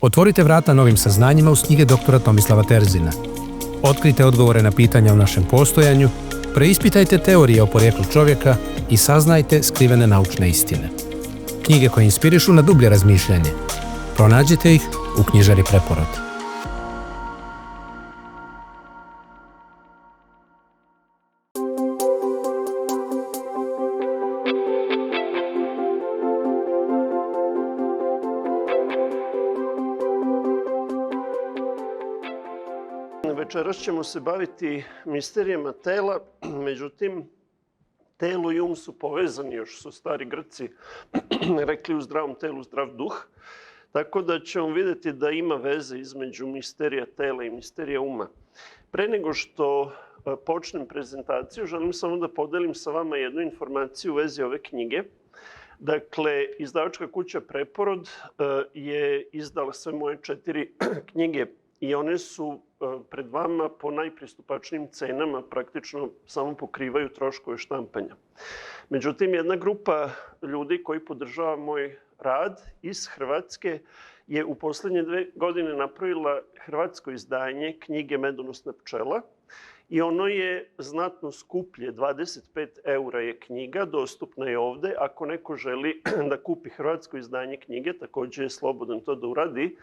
Otvorite vrata novim saznanjima uz knjige doktora Tomislava Terzina. Otkrite odgovore na pitanja o našem postojanju, preispitajte teorije o porijeklu čovjeka i saznajte skrivene naučne istine. Knjige koje inspirišu na dublje razmišljanje. Pronađite ih u knjižari Preporod. Večeras ćemo se baviti misterijama tela, međutim, telo i su povezani, još su stari Grci rekli u zdravom telu zdrav duh, tako da ćemo vidjeti da ima veze između misterija tela i misterija uma. Pre nego što počnem prezentaciju, želim samo da podelim sa vama jednu informaciju u vezi ove knjige. Dakle, izdavačka kuća Preporod je izdala sve moje 4 knjige i one su pred vama po najpristupačnijim cenama, praktično samo pokrivaju troškove štampanja. Međutim, jedna grupa ljudi koji podržava moj rad iz Hrvatske je u posljednje 2 godine napravila hrvatsko izdanje knjige Medonosna pčela i ono je znatno skuplje, 25 € je knjiga, dostupna je ovde. Ako neko želi da kupi hrvatsko izdanje knjige, također je slobodan to da uradi.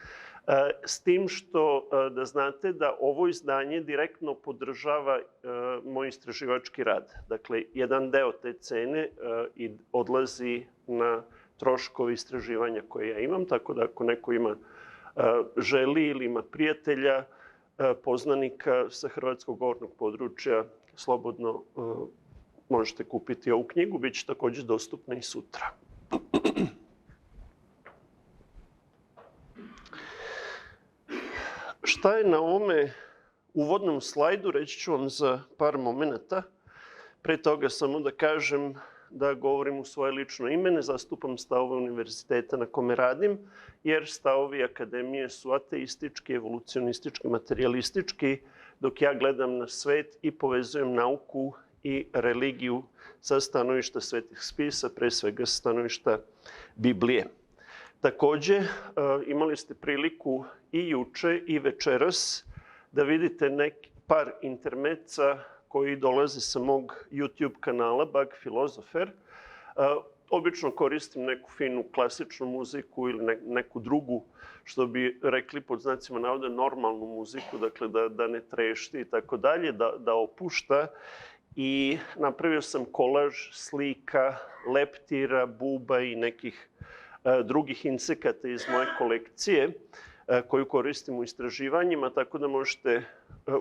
S tim što da znate da ovo izdanje direktno podržava moj istraživački rad. Dakle, jedan deo te cene odlazi na troškove istraživanja koje ja imam, tako da ako neko želi ili ima prijatelja, poznanika sa hrvatskog govornog područja, slobodno možete kupiti ovu knjigu, bit će također dostupna i sutra. Šta je na ovome uvodnom slajdu, reći ću vam za par momenata. Pre toga samo da kažem da govorim u svoje lično ime, ne zastupam stavove univerziteta na kome radim, jer stavovi akademije su ateistički, evolucionistički, materijalistički, dok ja gledam na svet i povezujem nauku i religiju sa stanovišta svetih spisa, pre svega sa stanovišta Biblije. Također, imali ste priliku i juče i večeras da vidite par intermeca koji dolaze sa mog YouTube kanala Bug Philosopher. Obično koristim neku finu klasičnu muziku ili neku drugu, što bi rekli pod znacima navoda normalnu muziku, dakle da ne trešti i tako dalje, da opušta. I napravio sam kolaž slika, leptira, buba i nekih drugih insekata iz moje kolekcije koju koristim u istraživanjima, tako da možete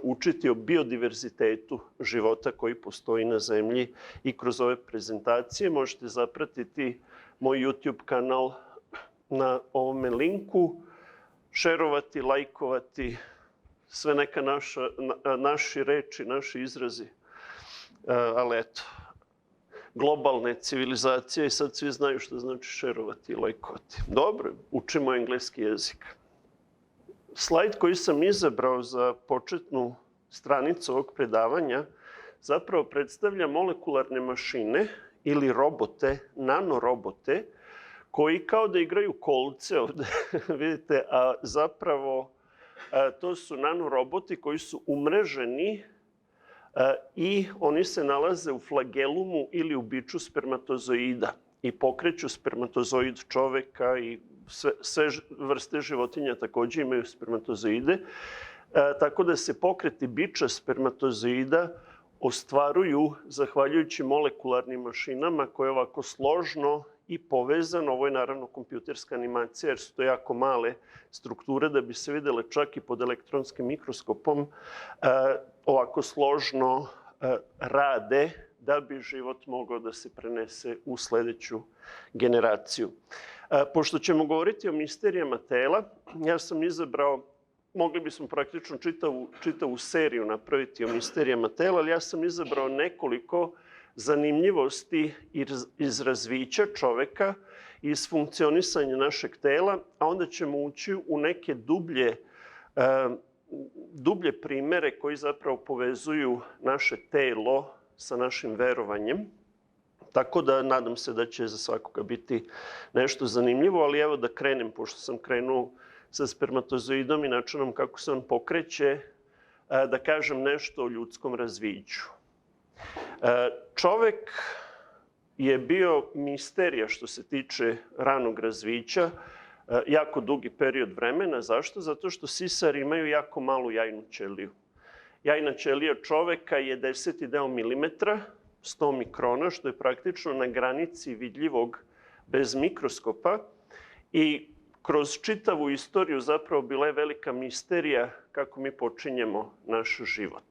učiti o biodiverzitetu života koji postoji na zemlji i kroz ove prezentacije. Možete zapratiti moj YouTube kanal na ovome linku, šerovati, lajkovati, sve neka naši reči, naši izrazi. Ali eto, globalne civilizacije i sad svi znaju što znači šerovati i lajkovati. Dobro, učimo engleski jezik. Slajd koji sam izabrao za početnu stranicu ovog predavanja zapravo predstavlja molekularne mašine ili robote, nanorobote, koji kao da igraju kolce ovde, vidite, a zapravo to su nanoroboti koji su umreženi i oni se nalaze u flagelumu ili u biču spermatozoida i pokreću spermatozoid čoveka i sve vrste životinja također imaju spermatozoide, tako da se pokreti biča spermatozoida ostvaruju zahvaljujući molekularnim mašinama koje je ovako složno i povezano. Ovo je naravno kompjuterska animacija jer su to jako male strukture da bi se videle čak i pod elektronskim mikroskopom. Ovako složno rade da bi život mogao da se prenese u sljedeću generaciju. Pošto ćemo govoriti o misterijama tela, ja sam izabrao, mogli bismo praktično čitavu seriju napraviti o misterijama tela, ali ja sam izabrao nekoliko zanimljivosti iz razvića čoveka, iz funkcionisanja našeg tela, a onda ćemo ući u neke dublje primere koji zapravo povezuju naše telo sa našim verovanjem. Tako da nadam se da će za svakoga biti nešto zanimljivo, ali evo da krenem, pošto sam krenuo sa spermatozoidom i načinom kako se on pokreće, da kažem nešto o ljudskom razviću. Čovek je bio misterija što se tiče ranog razvića, jako dugi period vremena. Zašto? Zato što sisari imaju jako malu jajnu ćeliju. Jajna ćelija čoveka je 10. deo milimetra, 100 mikrona, što je praktično na granici vidljivog bez mikroskopa. I kroz čitavu istoriju zapravo bila je velika misterija kako mi počinjemo naš život.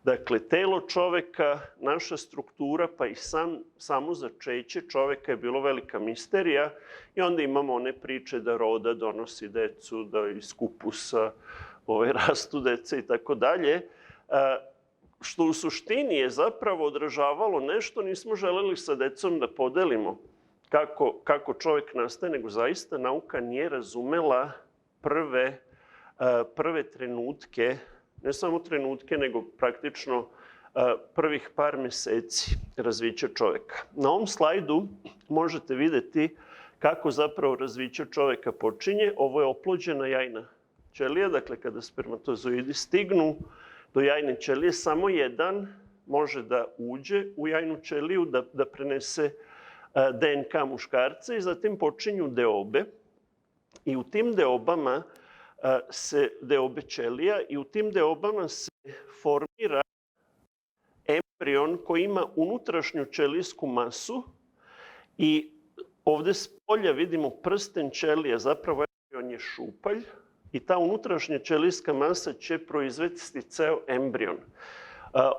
Dakle, telo čoveka, naša struktura, pa i samo začeće čoveka je bilo velika misterija. I onda imamo one priče da roda donosi decu, da iz kupusa rastu deca i tako dalje. Što u suštini je zapravo odražavalo nešto nismo želeli sa decom da podelimo kako čovek nastaje, nego zaista nauka nije razumela prve trenutke, ne samo trenutke, nego praktično prvih par meseci razvića čoveka. Na ovom slajdu možete videti kako zapravo razviće čoveka počinje. Ovo je oplođena jajna ćelija, dakle kada spermatozoidi stignu do jajne ćelije, samo jedan može da uđe u jajnu ćeliju, da prenese DNK muškarca i zatim počinju deobe. I u tim deobama deobe ćelija i u tim deobama se formira embrion koji ima unutrašnju ćelijsku masu i ovde s polja vidimo prsten ćelije, zapravo embrion je šupalj i ta unutrašnja ćelijska masa će proizvesti ceo embrion.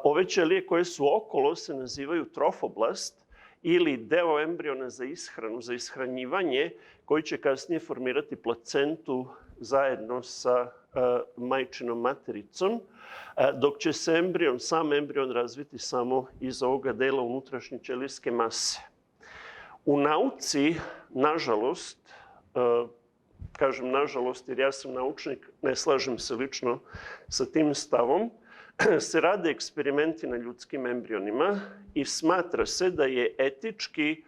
Ove ćelije koje su okolo se nazivaju trofoblast ili deo embriona za ishranu, za ishranjivanje, koji će kasnije formirati placentu zajedno sa majčinom matericom, dok će se sam embrion razviti samo iz ovoga dela unutrašnje ćelijske mase. U nauci, nažalost, kažem nažalost jer ja sam naučnik, ne slažem se lično sa tim stavom, se rade eksperimenti na ljudskim embrionima i smatra se da je etički,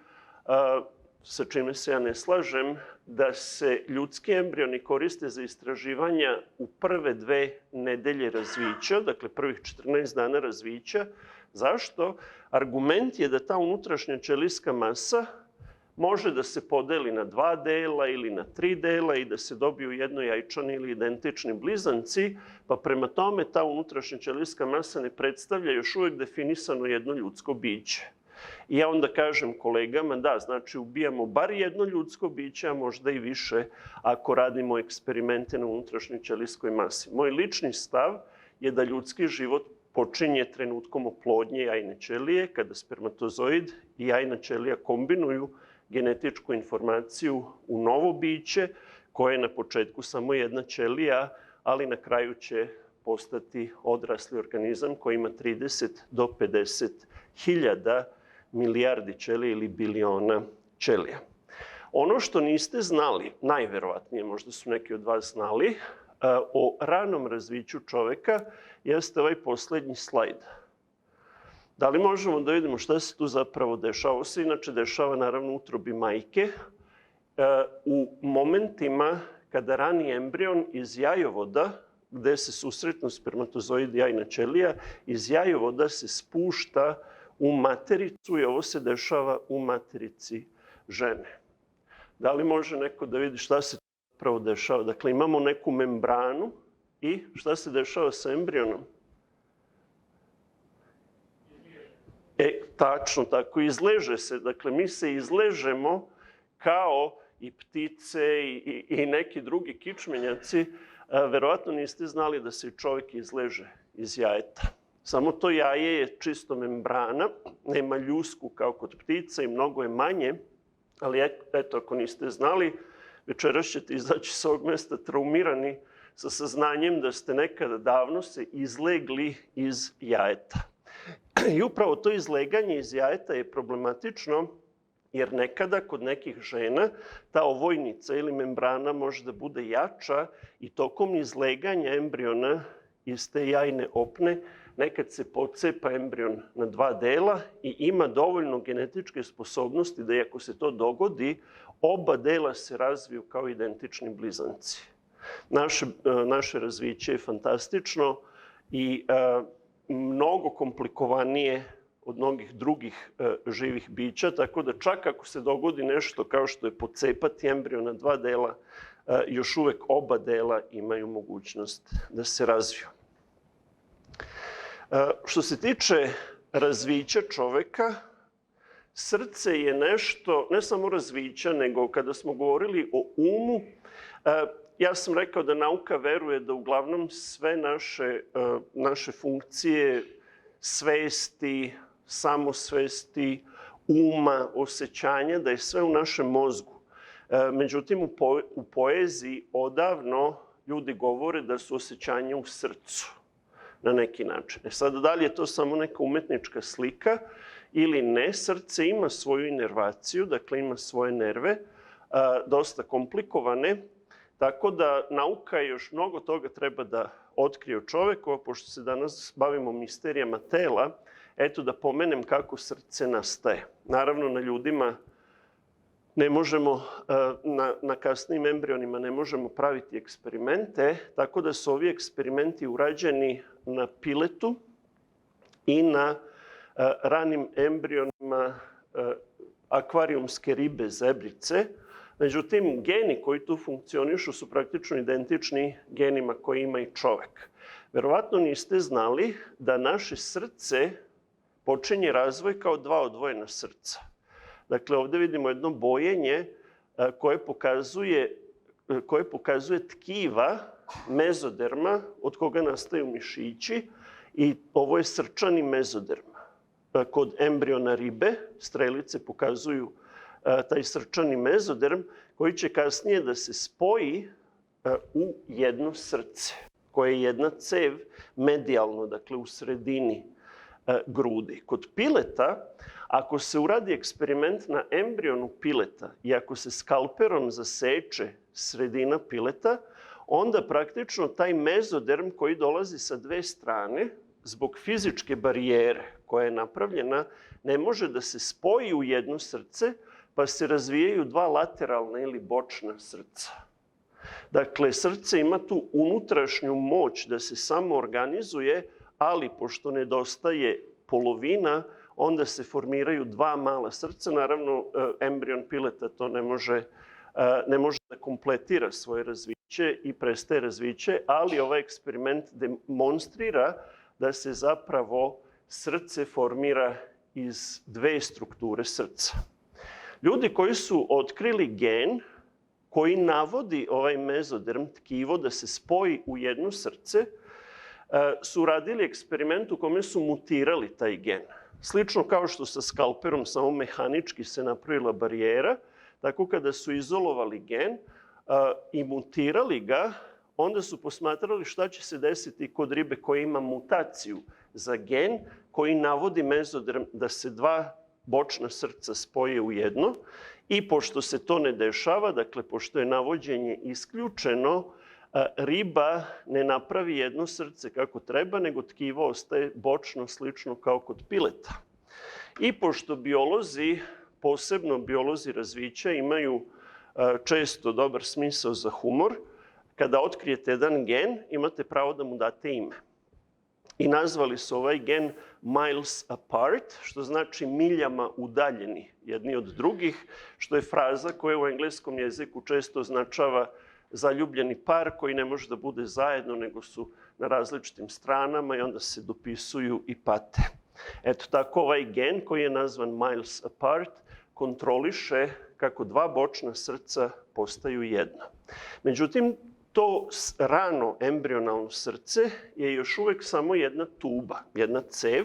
sa čime se ja ne slažem, da se ljudski embrioni koriste za istraživanja u prve 2 nedelje razvića, dakle prvih 14 dana razvića. Zašto? Argument je da ta unutrašnja ćelijska masa može da se podeli na 2 dela ili na 3 dela i da se dobiju jednojajčani ili identični blizanci, pa prema tome ta unutrašnja ćelijska masa ne predstavlja još uvek definisano jedno ljudsko biće. I ja onda kažem kolegama, da, znači ubijamo bar jedno ljudsko biće, a možda i više ako radimo eksperimente na unutrašnjoj ćelijskoj masi. Moj lični stav je da ljudski život počinje trenutkom oplodnje jajne ćelije, kada spermatozoid i jajna ćelija kombinuju genetičku informaciju u novo biće, koje je na početku samo jedna ćelija, ali na kraju će postati odrasli organizam koji ima 30 do 50 hiljada milijardi ćelija ili biliona ćelija. Ono što niste znali, najverovatnije, možda su neki od vas znali, o ranom razviću čoveka, jeste ovaj poslednji slajd. Da li možemo da vidimo šta se tu zapravo dešava? Ovo se inače dešava naravno u utrobi majke. U momentima kada rani embrion iz jajovoda, gde se susretnu spermatozoid i jajna ćelija, iz jajovoda se spušta u matericu i ovo se dešava u materici žene. Da li može neko da vidi šta se zapravo dešava? Dakle, imamo neku membranu i šta se dešava sa embrionom? Tačno, tako, izleže se. Dakle, mi se izležemo kao i ptice i neki drugi kičmenjaci. Verovatno niste znali da se čovjek izleže iz jajeta. Samo to jaje je čisto membrana, nema ljusku kao kod ptica i mnogo je manje, ali eto, ako niste znali, večeras ćete izaći s ovog mesta traumirani sa saznanjem da ste nekada davno se izlegli iz jajeta. I upravo to izleganje iz jajeta je problematično, jer nekada kod nekih žena ta ovojnica ili membrana može da bude jača i tokom izleganja embriona iz te jajne opne nekad se pocepa embrion na 2 dela i ima dovoljno genetičke sposobnosti da, ako se to dogodi, oba dela se razviju kao identični blizanci. Naše razviće je fantastično i mnogo komplikovanije od mnogih drugih živih bića, tako da čak ako se dogodi nešto kao što je pocepati embrio na dva dela, još uvek oba dela imaju mogućnost da se razviju. Što se tiče razvića čoveka, srce je nešto, ne samo razvića, nego kada smo govorili o umu, ja sam rekao da nauka veruje da uglavnom sve naše funkcije, svesti, samosvesti, uma, osjećanja, da je sve u našem mozgu. Međutim, u poeziji odavno ljudi govore da su osjećanja u srcu na neki način. Sada, da li je to samo neka umetnička slika ili ne, srce ima svoju inervaciju, dakle ima svoje nerve, dosta komplikovane, tako da nauka još mnogo toga treba da otkrije o čoveku, pošto se danas bavimo misterijama tela, eto da pomenem kako srce nastaje. Naravno, na ljudima ne možemo, na kasnijim embrionima ne možemo praviti eksperimente, tako da su ovi eksperimenti urađeni na piletu i na ranim embrionima akvarijumske ribe, zebrice. Međutim, geni koji tu funkcionišu su praktično identični genima koje ima i čovek. Verovatno niste znali da naše srce počinje razvoj kao dva odvojena srca. Dakle, ovde vidimo jedno bojenje koje pokazuje tkiva mezoderma od koga nastaju mišići i ovo je srčani mezoderm. Kod embriona ribe strelice pokazuju taj srčani mezoderm koji će kasnije da se spoji u jedno srce, koje je jedna cev medijalno, dakle u sredini grudi. Kod pileta, ako se uradi eksperiment na embrionu pileta i ako se skalperom zaseče sredina pileta, onda praktično taj mezoderm koji dolazi sa dve strane, zbog fizičke barijere koja je napravljena, ne može da se spoji u jedno srce, pa se razvijaju dva lateralna ili bočna srca. Dakle, srce ima tu unutrašnju moć da se samo organizuje, ali pošto nedostaje polovina, onda se formiraju dva mala srca. Naravno, embrion pileta to ne može da kompletira svoje razviće i prestaje razviće, ali ovaj eksperiment demonstrira da se zapravo srce formira iz dve strukture srca. Ljudi koji su otkrili gen koji navodi ovaj mezoderm tkivo da se spoji u jedno srce, su radili eksperiment u kome su mutirali taj gen. Slično kao što sa skalperom samo mehanički se napravila barijera, tako kada su izolovali gen i mutirali ga, onda su posmatrali šta će se desiti kod ribe koja ima mutaciju za gen koji navodi mezoderm da se dva bočna srca spoje u jedno i pošto se to ne dešava, dakle pošto je navođenje isključeno, riba ne napravi jedno srce kako treba, nego tkivo ostaje bočno, slično kao kod pileta. I pošto biolozi, posebno biolozi razvića, imaju često dobar smisao za humor, kada otkrijete jedan gen, imate pravo da mu date ime. I nazvali su ovaj gen miles apart, što znači miljama udaljeni jedni od drugih, što je fraza koja u engleskom jeziku često označava zaljubljeni par koji ne može da bude zajedno, nego su na različitim stranama i onda se dopisuju i pate. Eto, tako ovaj gen koji je nazvan miles apart kontroliše kako dva bočna srca postaju jedno. Međutim, to rano embrionalno srce je još uvek samo jedna tuba, jedna cev,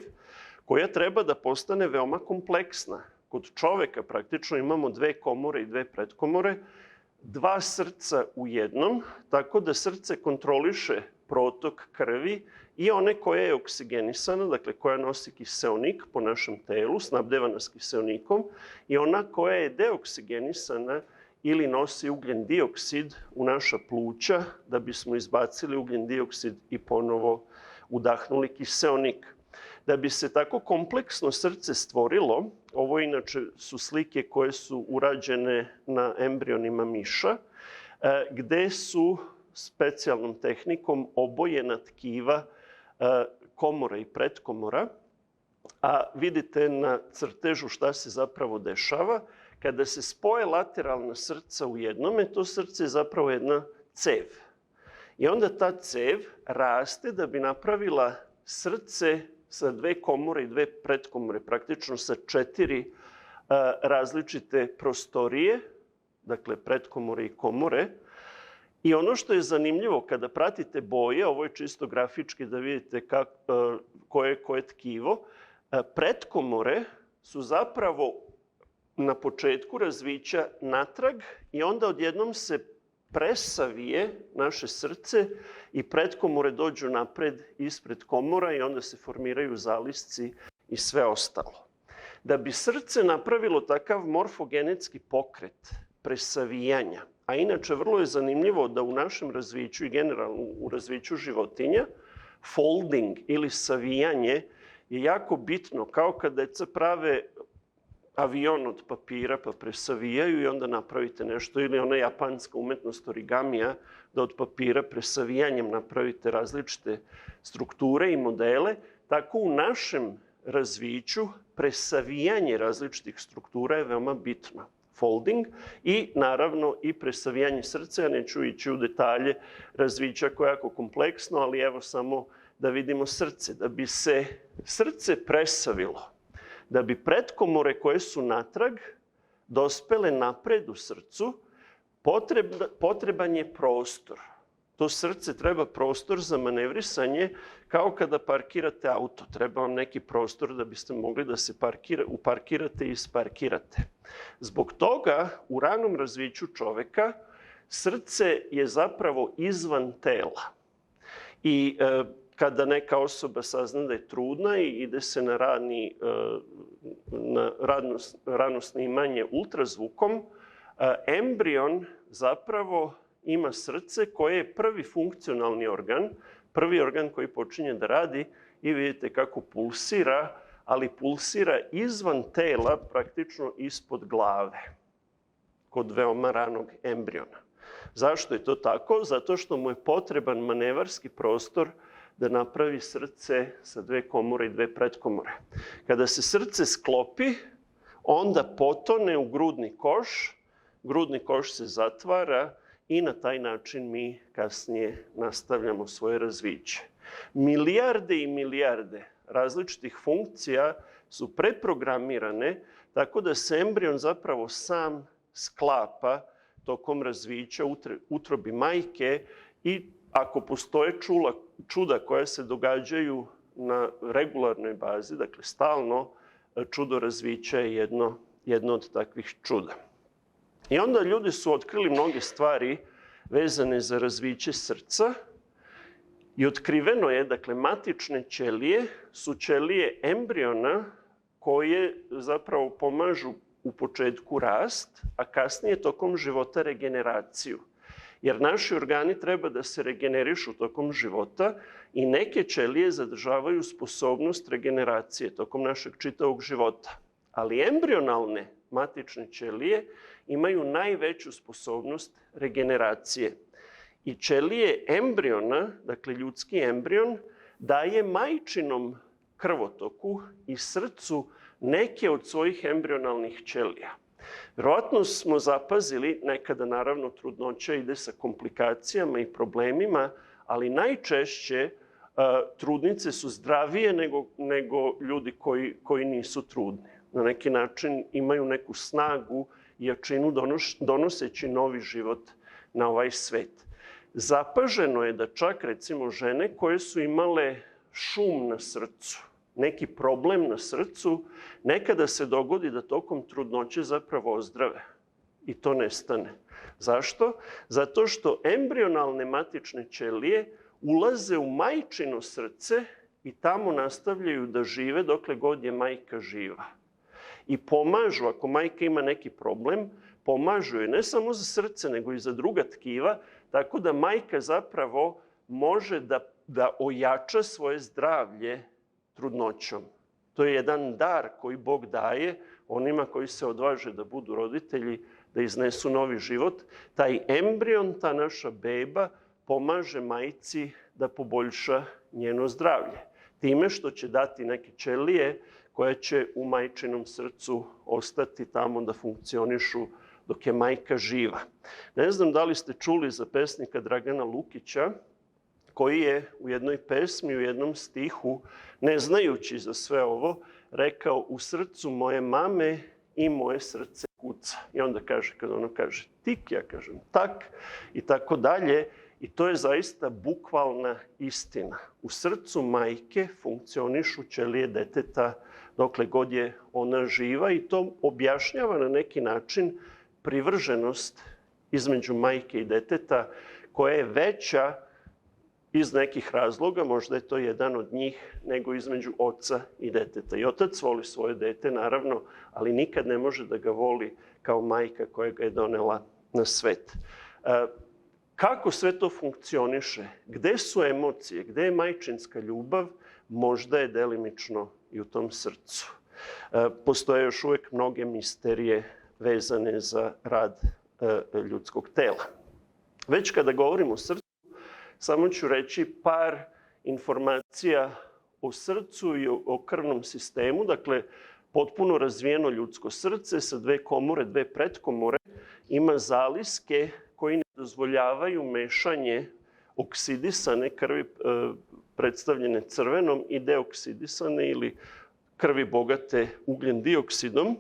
koja treba da postane veoma kompleksna. Kod čoveka praktično imamo dve komore i dve predkomore, dva srca u jednom, tako da srce kontroliše protok krvi i one koja je oksigenisana, dakle koja nosi kiseonik po našem telu, snabdeva nas kiseonikom, i ona koja je deoksigenisana ili nosi ugljen dioksid u naša pluća da bismo izbacili ugljen dioksid i ponovo udahnuli kiseonik. Da bi se tako kompleksno srce stvorilo, ovo inače su slike koje su urađene na embrionima miša, gde su specijalnom tehnikom obojena tkiva komora i pretkomora, a vidite na crtežu šta se zapravo dešava. Kada se spoje lateralna srca u jednome, to srce je zapravo jedna cev. I onda ta cev raste da bi napravila srce sa 2 komore i 2 pretkomore, praktično sa 4 različite prostorije, dakle pretkomore i komore. I ono što je zanimljivo kada pratite boje, ovo je čisto grafički da vidite koje je tkivo, pretkomore su zapravo na početku razvića natrag i onda odjednom se presavije naše srce i pretkomore dođu napred ispred komora i onda se formiraju zalisci i sve ostalo. Da bi srce napravilo takav morfogenetski pokret presavijanja, a inače vrlo je zanimljivo da u našem razviću i generalno u razviću životinja folding ili savijanje je jako bitno, kao kad deca prave avion od papira pa presavijaju i onda napravite nešto, ili ona japanska umetnost origamija da od papira presavijanjem napravite različite strukture i modele. Tako u našem razviću presavijanje različitih struktura je veoma bitno. Folding i naravno i presavijanje srca. Ja neću ići u detalje razvića koje je jako kompleksno, ali evo samo da vidimo srce. Da bi se srce presavilo, da bi pretkomore koje su natrag dospele napred u srcu, potreban je prostor. To srce treba prostor za manevrisanje, kao kada parkirate auto. Treba vam neki prostor da biste mogli da se uparkirate i isparkirate. Zbog toga, u ranom razviću čoveka, srce je zapravo izvan tela. I kada neka osoba sazna da je trudna i ide se na rano snimanje ultrazvukom, embrion zapravo ima srce koje je prvi funkcionalni organ, prvi organ koji počinje da radi i vidite kako pulsira, ali pulsira izvan tela, praktično ispod glave, kod veoma ranog embriona. Zašto je to tako? Zato što mu je potreban manevarski prostor da napravi srce sa 2 komore i 2 pretkomore. Kada se srce sklopi, onda potone u grudni koš se zatvara i na taj način mi kasnije nastavljamo svoje razviće. Milijarde i milijarde različitih funkcija su preprogramirane tako da se embrion zapravo sam sklapa tokom razvića utrobi majke i ako postoje čuda koja se događaju na regularnoj bazi, dakle stalno, čudo razvića je jedno od takvih čuda. I onda ljudi su otkrili mnoge stvari vezane za razviće srca i otkriveno je, dakle, matične ćelije su ćelije embriona koje zapravo pomažu u početku rast, a kasnije tokom života regeneraciju. Jer naši organi treba da se regenerišu tokom života i neke ćelije zadržavaju sposobnost regeneracije tokom našeg čitavog života. Ali embrionalne matične ćelije imaju najveću sposobnost regeneracije. I ćelije embriona, dakle ljudski embrion, daje majčinom krvotoku i srcu neke od svojih embrionalnih ćelija. Verovatno smo zapazili, nekada naravno trudnoća ide sa komplikacijama i problemima, ali najčešće trudnice su zdravije nego ljudi koji nisu trudni. Na neki način imaju neku snagu i jačinu donoseći novi život na ovaj svet. Zapaženo je da čak recimo žene koje su imale šum na srcu, neki problem na srcu, nekada se dogodi da tokom trudnoće zapravo ozdrave i to nestane. Zašto? Zato što embrionalne matične ćelije ulaze u majčino srce i tamo nastavljaju da žive dokle god je majka živa. I pomažu, ako majka ima neki problem, pomažu je ne samo za srce, nego i za druga tkiva, tako da majka zapravo može da ojača svoje zdravlje trudnoćom. To je jedan dar koji Bog daje onima koji se odvaže da budu roditelji, da iznesu novi život. Taj embrion, ta naša beba, pomaže majci da poboljša njeno zdravlje. Time što će dati neke ćelije koje će u majčinom srcu ostati tamo da funkcionišu dok je majka živa. Ne znam da li ste čuli za pesnika Dragana Lukića, koji je u jednoj pesmi, u jednom stihu, ne znajući za sve ovo, rekao: u srcu moje mame i moje srce kuca. I onda kaže, kad ono kaže tik, ja kažem tak i tako dalje. I to je zaista bukvalna istina. U srcu majke funkcionišu ćelije deteta dokle god je ona živa i to objašnjava na neki način privrženost između majke i deteta koja je veća iz nekih razloga, možda je to jedan od njih, nego između oca i deteta. I otac voli svoje dete, naravno, ali nikad ne može da ga voli kao majka koja ga je donela na svet. Kako sve to funkcioniše? Gde su emocije? Gde je majčinska ljubav? Možda je delimično i u tom srcu. Postoje još uvek mnoge misterije vezane za rad ljudskog tela. Već kada govorimo o srcu, samo ću reći par informacija o srcu i o krvnom sistemu. Dakle, potpuno razvijeno ljudsko srce sa dve komore, dve pretkomore, ima zaliske koji ne dozvoljavaju mešanje oksidisane krvi predstavljene crvenom i deoksidisane ili krvi bogate ugljen dioksidom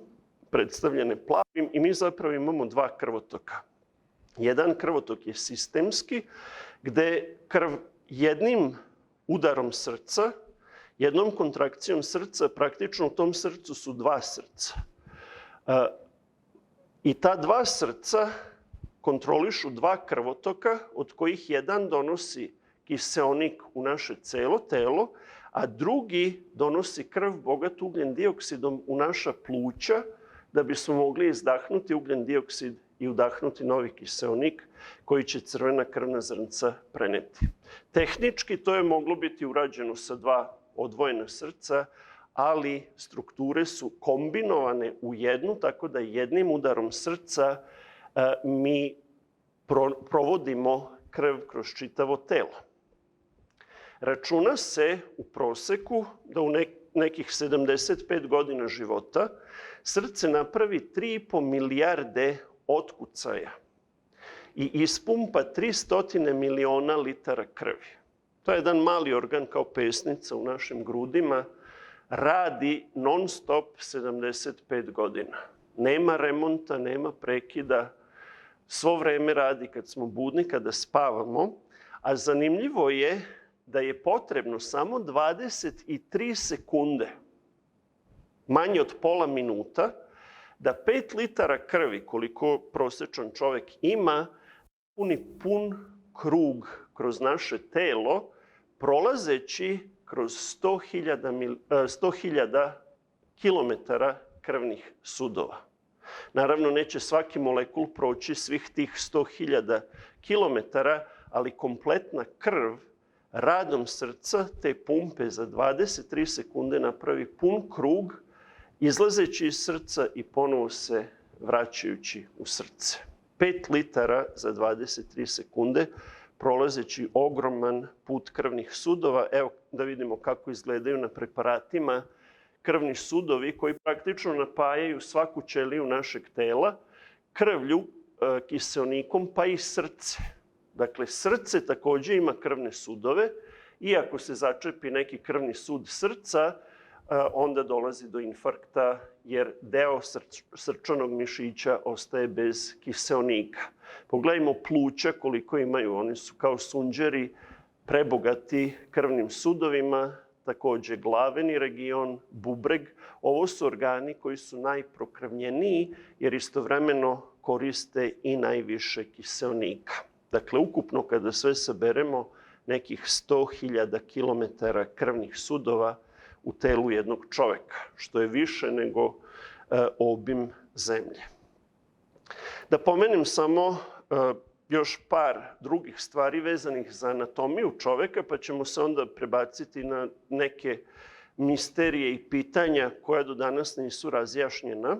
predstavljene plavim i mi zapravo imamo dva krvotoka. Jedan krvotok je sistemski, gde krv jednim udarom srca, jednom kontrakcijom srca, praktično u tom srcu su dva srca. I ta dva srca kontrolišu dva krvotoka, od kojih jedan donosi kiseonik u naše celo telo, a drugi donosi krv bogatu ugljen dioksidom u naša pluća, da bismo mogli izdahnuti ugljen dioksid i udahnuti novi kiseonik koji će crvena krvna zrnca preneti. Tehnički to je moglo biti urađeno sa dva odvojena srca, ali strukture su kombinovane u jednu, tako da jednim udarom srca mi provodimo krv kroz čitavo telo. Računa se u proseku da u nekih 75 godina života srce napravi 3,5 milijarde otkucaja i ispumpa 300 miliona litara krvi. To je jedan mali organ kao pesnica u našim grudima, radi non stop 75 godina. Nema remonta, nema prekida, svo vreme radi kad smo budni, kada spavamo, a zanimljivo je da je potrebno samo 23 sekunde, manje od pola minuta, da 5 litara krvi, koliko prosečan čovek ima, puni pun krug kroz naše telo, prolazeći kroz 100.000 kilometara krvnih sudova. Naravno, neće svaki molekul proći svih tih 100.000 kilometara, ali kompletna krv radom srca te pumpe za 23 sekunde napravi pun krug, izlazeći iz srca i ponovo se vraćajući u srce. 5 litara za 23 sekunde, prolazeći ogroman put krvnih sudova. Evo da vidimo kako izgledaju na preparatima krvni sudovi koji praktično napajaju svaku ćeliju našeg tela, krvlju, kiseonikom, pa i srce. Dakle, srce takođe ima krvne sudove i ako se začepi neki krvni sud srca, onda dolazi do infarkta jer deo srčanog mišića ostaje bez kiseonika. Pogledajmo pluća koliko imaju. Oni su kao sunđeri prebogati krvnim sudovima, takođe glaveni region, bubreg. Ovo su organi koji su najprokrvljeniji jer istovremeno koriste i najviše kiseonika. Dakle, ukupno kada sve saberemo, nekih 100.000 kilometara krvnih sudova u telu jednog čoveka, što je više nego obim zemlje. Da pomenem samo još par drugih stvari vezanih za anatomiju čoveka, pa ćemo se onda prebaciti na neke misterije i pitanja koja do danas nisu razjašnjena.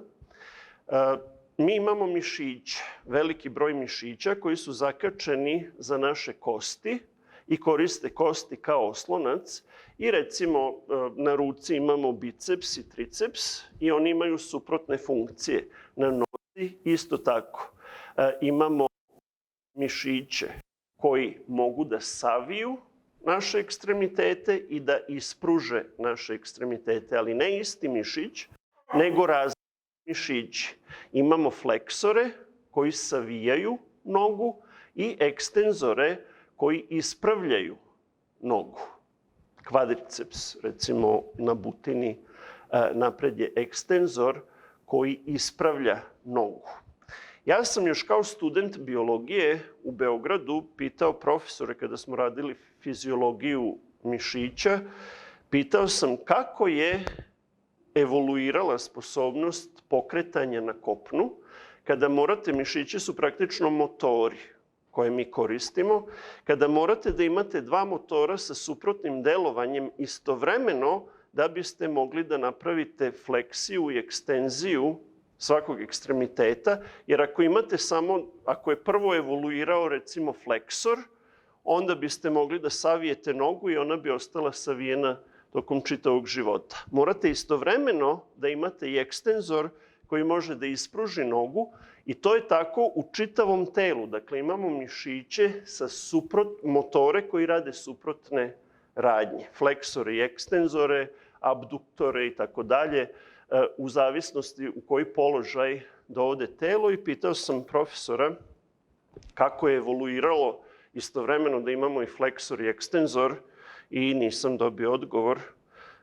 mi imamo mišiće, veliki broj mišića koji su zakačeni za naše kosti i koriste kosti kao oslonac. I recimo na ruci imamo biceps i triceps i oni imaju suprotne funkcije. Na nozi isto tako. Imamo mišiće koji mogu da saviju naše ekstremitete i da ispruže naše ekstremitete, ali ne isti mišić, nego različiti mišići. Imamo fleksore koji savijaju nogu i ekstenzore koji ispravljaju nogu. Kvadriceps, recimo na butini, napred je ekstenzor koji ispravlja nogu. Ja sam još kao student biologije u Beogradu pitao profesore kada smo radili fiziologiju mišića, pitao sam kako je evoluirala sposobnost pokretanja na kopnu, kada morate, mišići su praktično motori koje mi koristimo, kada morate da imate dva motora sa suprotnim delovanjem istovremeno da biste mogli da napravite fleksiju i ekstenziju svakog ekstremiteta, jer ako je prvo evoluirao recimo fleksor, onda biste mogli da savijete nogu i ona bi ostala savijena tokom čitavog života. Morate istovremeno da imate i ekstenzor koji može da ispruži nogu i to je tako u čitavom telu. Dakle, imamo mišiće sa motore koji rade suprotne radnje. Fleksore i ekstenzore, abduktore i tako dalje, u zavisnosti u koji položaj dovode telo. I pitao sam profesora kako je evoluiralo istovremeno da imamo i fleksor i ekstenzor i nisam dobio odgovor,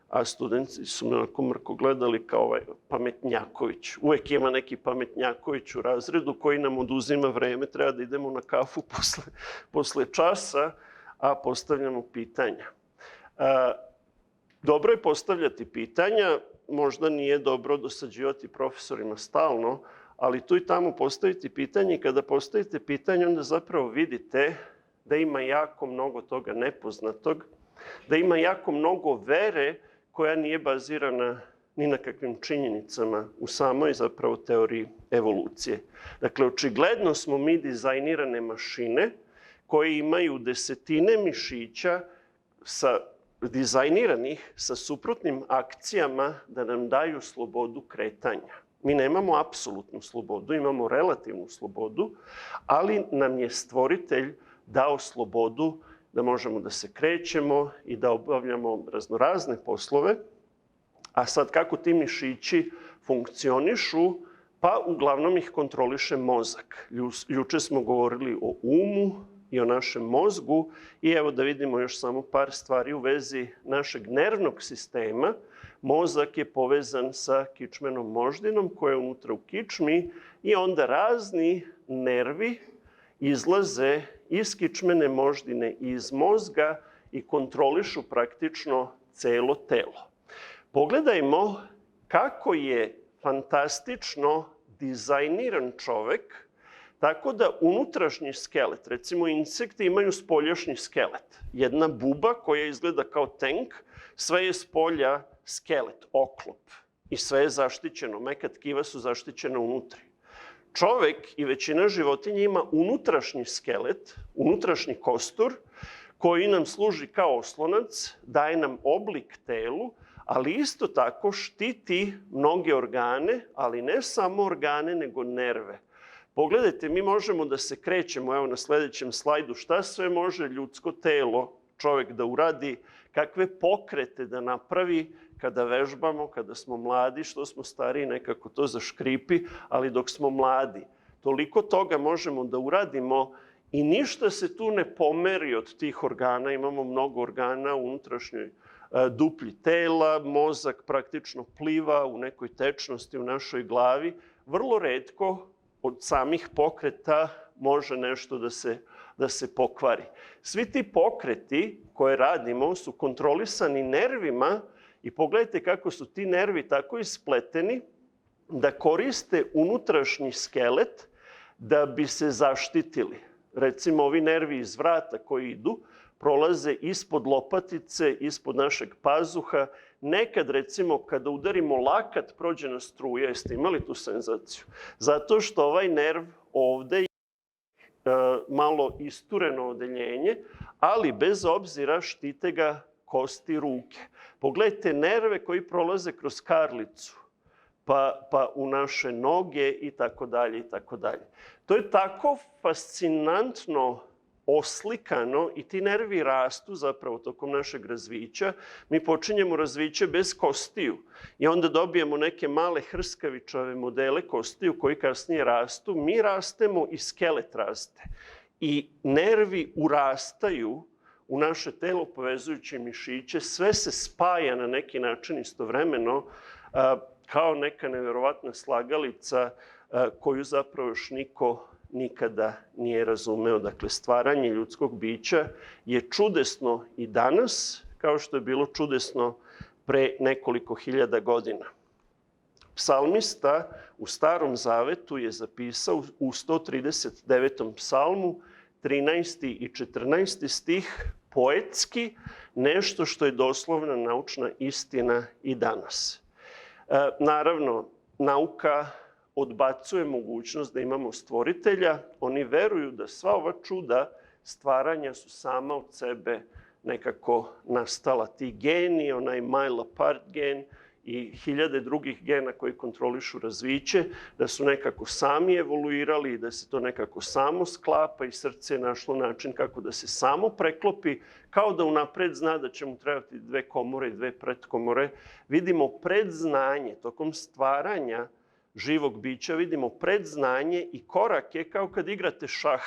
a studenti su me onako mrko gledali kao ovaj pametnjaković. Uvek ima neki pametnjaković u razredu koji nam oduzima vreme, treba da idemo na kafu posle časa, a postavljamo pitanja. Dobro je postavljati pitanja, možda nije dobro dosađivati profesorima stalno, ali tu i tamo postaviti pitanje i kada postavite pitanje, onda zapravo vidite da ima jako mnogo toga nepoznatog, da ima jako mnogo vere koja nije bazirana ni na kakvim činjenicama u samoj zapravo teoriji evolucije. Dakle, očigledno smo mi dizajnirane mašine koje imaju desetine mišića dizajniranih sa suprotnim akcijama da nam daju slobodu kretanja. Mi nemamo apsolutnu slobodu, imamo relativnu slobodu, ali nam je stvoritelj dao slobodu da možemo da se krećemo i da obavljamo raznorazne poslove. A sad kako ti mišići funkcionišu? Pa uglavnom ih kontroliše mozak. Juče smo govorili o umu i o našem mozgu i evo da vidimo još samo par stvari u vezi našeg nervnog sistema. Mozak je povezan sa kičmenom moždinom koja je unutra u kičmi i onda razni nervi izlaze iz kičmene moždine i iz mozga i kontrolišu praktično celo telo. Pogledajmo kako je fantastično dizajniran čovek, tako da unutrašnji skelet, recimo insekti imaju spoljašnji skelet. Jedna buba koja izgleda kao tank, sve je spolja skelet, oklop i sve je zaštićeno, meka tkiva su zaštićena unutri. Čovek i većina životinja ima unutrašnji skelet, unutrašnji kostur, koji nam služi kao oslonac, daje nam oblik telu, ali isto tako štiti mnoge organe, ali ne samo organe, nego nerve. Pogledajte, mi možemo da se krećemo, evo na sledećem slajdu, šta sve može ljudsko telo, čovek da uradi, kakve pokrete da napravi kada vežbamo, kada smo mladi, što smo stariji nekako to zaškripi, ali dok smo mladi. Toliko toga možemo da uradimo i ništa se tu ne pomeri od tih organa. Imamo mnogo organa u unutrašnjoj duplji tela, mozak praktično pliva u nekoj tečnosti u našoj glavi. Vrlo retko od samih pokreta može nešto da se pokvari. Svi ti pokreti koje radimo su kontrolisani nervima i pogledajte kako su ti nervi tako ispleteni da koriste unutrašnji skelet da bi se zaštitili. Recimo, ovi nervi iz vrata koji idu, prolaze ispod lopatice, ispod našeg pazuha, nekad, recimo, kada udarimo lakat, prođe na struja. Jeste imali tu senzaciju? Zato što ovaj nerv ovde je malo istureno odeljenje, ali bez obzira štite ga kosti ruke. Pogledajte nerve koji prolaze kroz karlicu, pa u naše noge i tako dalje i tako dalje. To je tako fascinantno oslikano i ti nervi rastu zapravo tokom našeg razvića. Mi počinjemo razviće bez kostiju i onda dobijemo neke male hrskavičave modele kostiju koji kasnije rastu. Mi rastemo i skelet raste. I nervi urastaju u naše telo povezujući mišiće. Sve se spaja na neki način istovremeno kao neka neverovatna slagalica koju zapravo još niko nikada nije razumeo. Dakle, stvaranje ljudskog bića je čudesno i danas, kao što je bilo čudesno pre nekoliko hiljada godina. Psalmista u Starom Zavetu je zapisao u 139. psalmu 13. i 14. stih poetski nešto što je doslovna naučna istina i danas. Naravno, nauka odbacuje mogućnost da imamo stvoritelja. Oni veruju da sva ova čuda stvaranja su sama od sebe nekako nastala. Ti geni, onaj mile apart gen i hiljade drugih gena koji kontrolišu razviće, da su nekako sami evoluirali i da se to nekako samo sklapa i srce je našlo način kako da se samo preklopi, kao da unapred zna da će mu trebati 2 komore i 2 pretkomore. Vidimo predznanje tokom stvaranja živog bića, vidimo predznanje i korake kao kad igrate šah.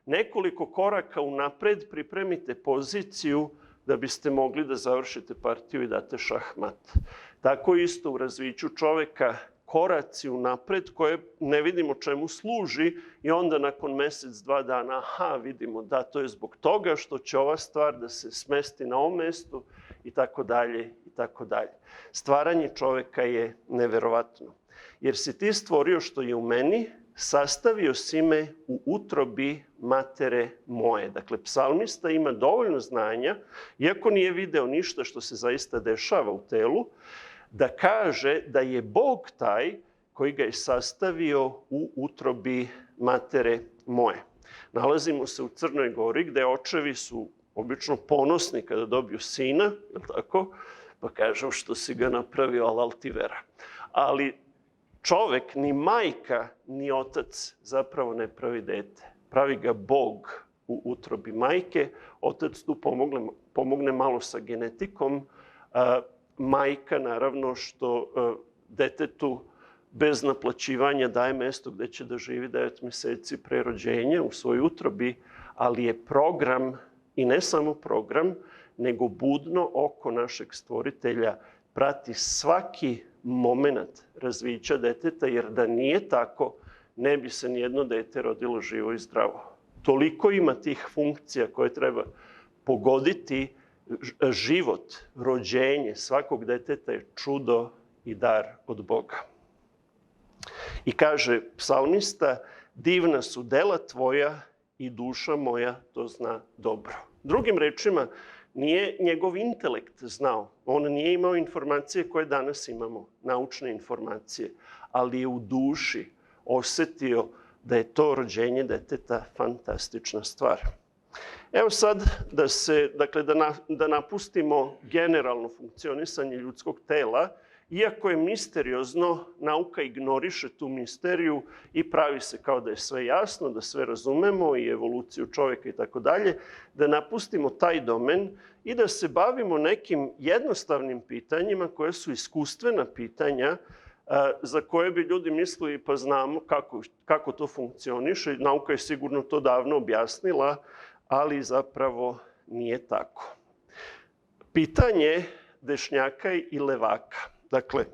Nekoliko koraka unapred pripremite poziciju da biste mogli da završite partiju i date šahmat. Tako isto u razviću čoveka koraci unapred koje ne vidimo čemu služi i onda nakon mesec, 2 dana, aha, vidimo da to je zbog toga što će ova stvar da se smesti na ovom mestu i tako dalje i tako dalje. Stvaranje čoveka je neverovatno. Jer si ti stvorio što je u meni, sastavio si me u utrobi matere moje. Dakle, psalmista ima dovoljno znanja, iako nije video ništa što se zaista dešava u telu, da kaže da je Bog taj koji ga je sastavio u utrobi matere moje. Nalazimo se u Crnoj Gori, gde očevi su obično ponosni kada dobiju sina, je li tako? Pa kažu što si ga napravio, alal ti vera. Ali čovek, ni majka, ni otac zapravo ne pravi dete. Pravi ga Bog u utrobi majke. Otac tu pomogne malo sa genetikom. Majka, naravno, što detetu bez naplaćivanja daje mesto gde će da živi 9 meseci pre rođenja u svojoj utrobi, ali je program, i ne samo program, nego budno oko našeg stvoritelja prati svaki moment razvića deteta, jer da nije tako, ne bi se nijedno dete rodilo živo i zdravo. Toliko ima tih funkcija koje treba pogoditi. Život, rođenje svakog deteta je čudo i dar od Boga. I kaže psalmista, divna su dela tvoja i duša moja to zna dobro. Drugim rečima, nije njegov intelekt znao. On nije imao informacije koje danas imamo, naučne informacije, ali je u duši osetio da je to rođenje deteta fantastična stvar. Evo sad da napustimo generalno funkcionisanje ljudskog tela, iako je misteriozno, nauka ignoriše tu misteriju i pravi se kao da je sve jasno, da sve razumemo i evoluciju čoveka i tako dalje, da napustimo taj domen i da se bavimo nekim jednostavnim pitanjima koje su iskustvena pitanja za koje bi ljudi mislili pa znamo kako to funkcioniše. Nauka je sigurno to davno objasnila, ali zapravo nije tako. Pitanje dešnjaka i levaka. Dakle,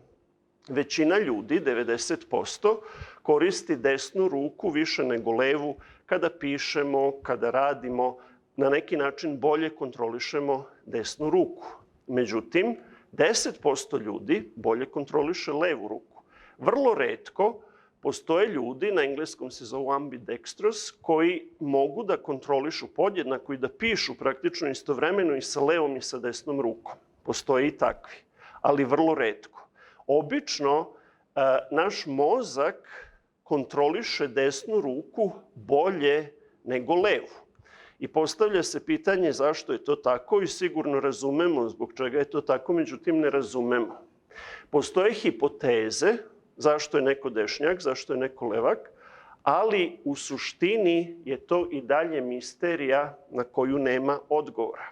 većina ljudi, 90%, koristi desnu ruku više nego levu kada pišemo, kada radimo. Na neki način bolje kontrolišemo desnu ruku. Međutim, 10% ljudi bolje kontroliše levu ruku. Vrlo retko postoje ljudi, na engleskom se zovu ambidextrous, koji mogu da kontrolišu podjednako i da pišu praktično istovremeno i sa levom i sa desnom rukom. Postoje i takvi. ali vrlo retko. Obično naš mozak kontroliše desnu ruku bolje nego levu. I postavlja se pitanje zašto je to tako i sigurno razumemo zbog čega je to tako, međutim ne razumemo. Postoje hipoteze zašto je neko dešnjak, zašto je neko levak, ali u suštini je to i dalje misterija na koju nema odgovora.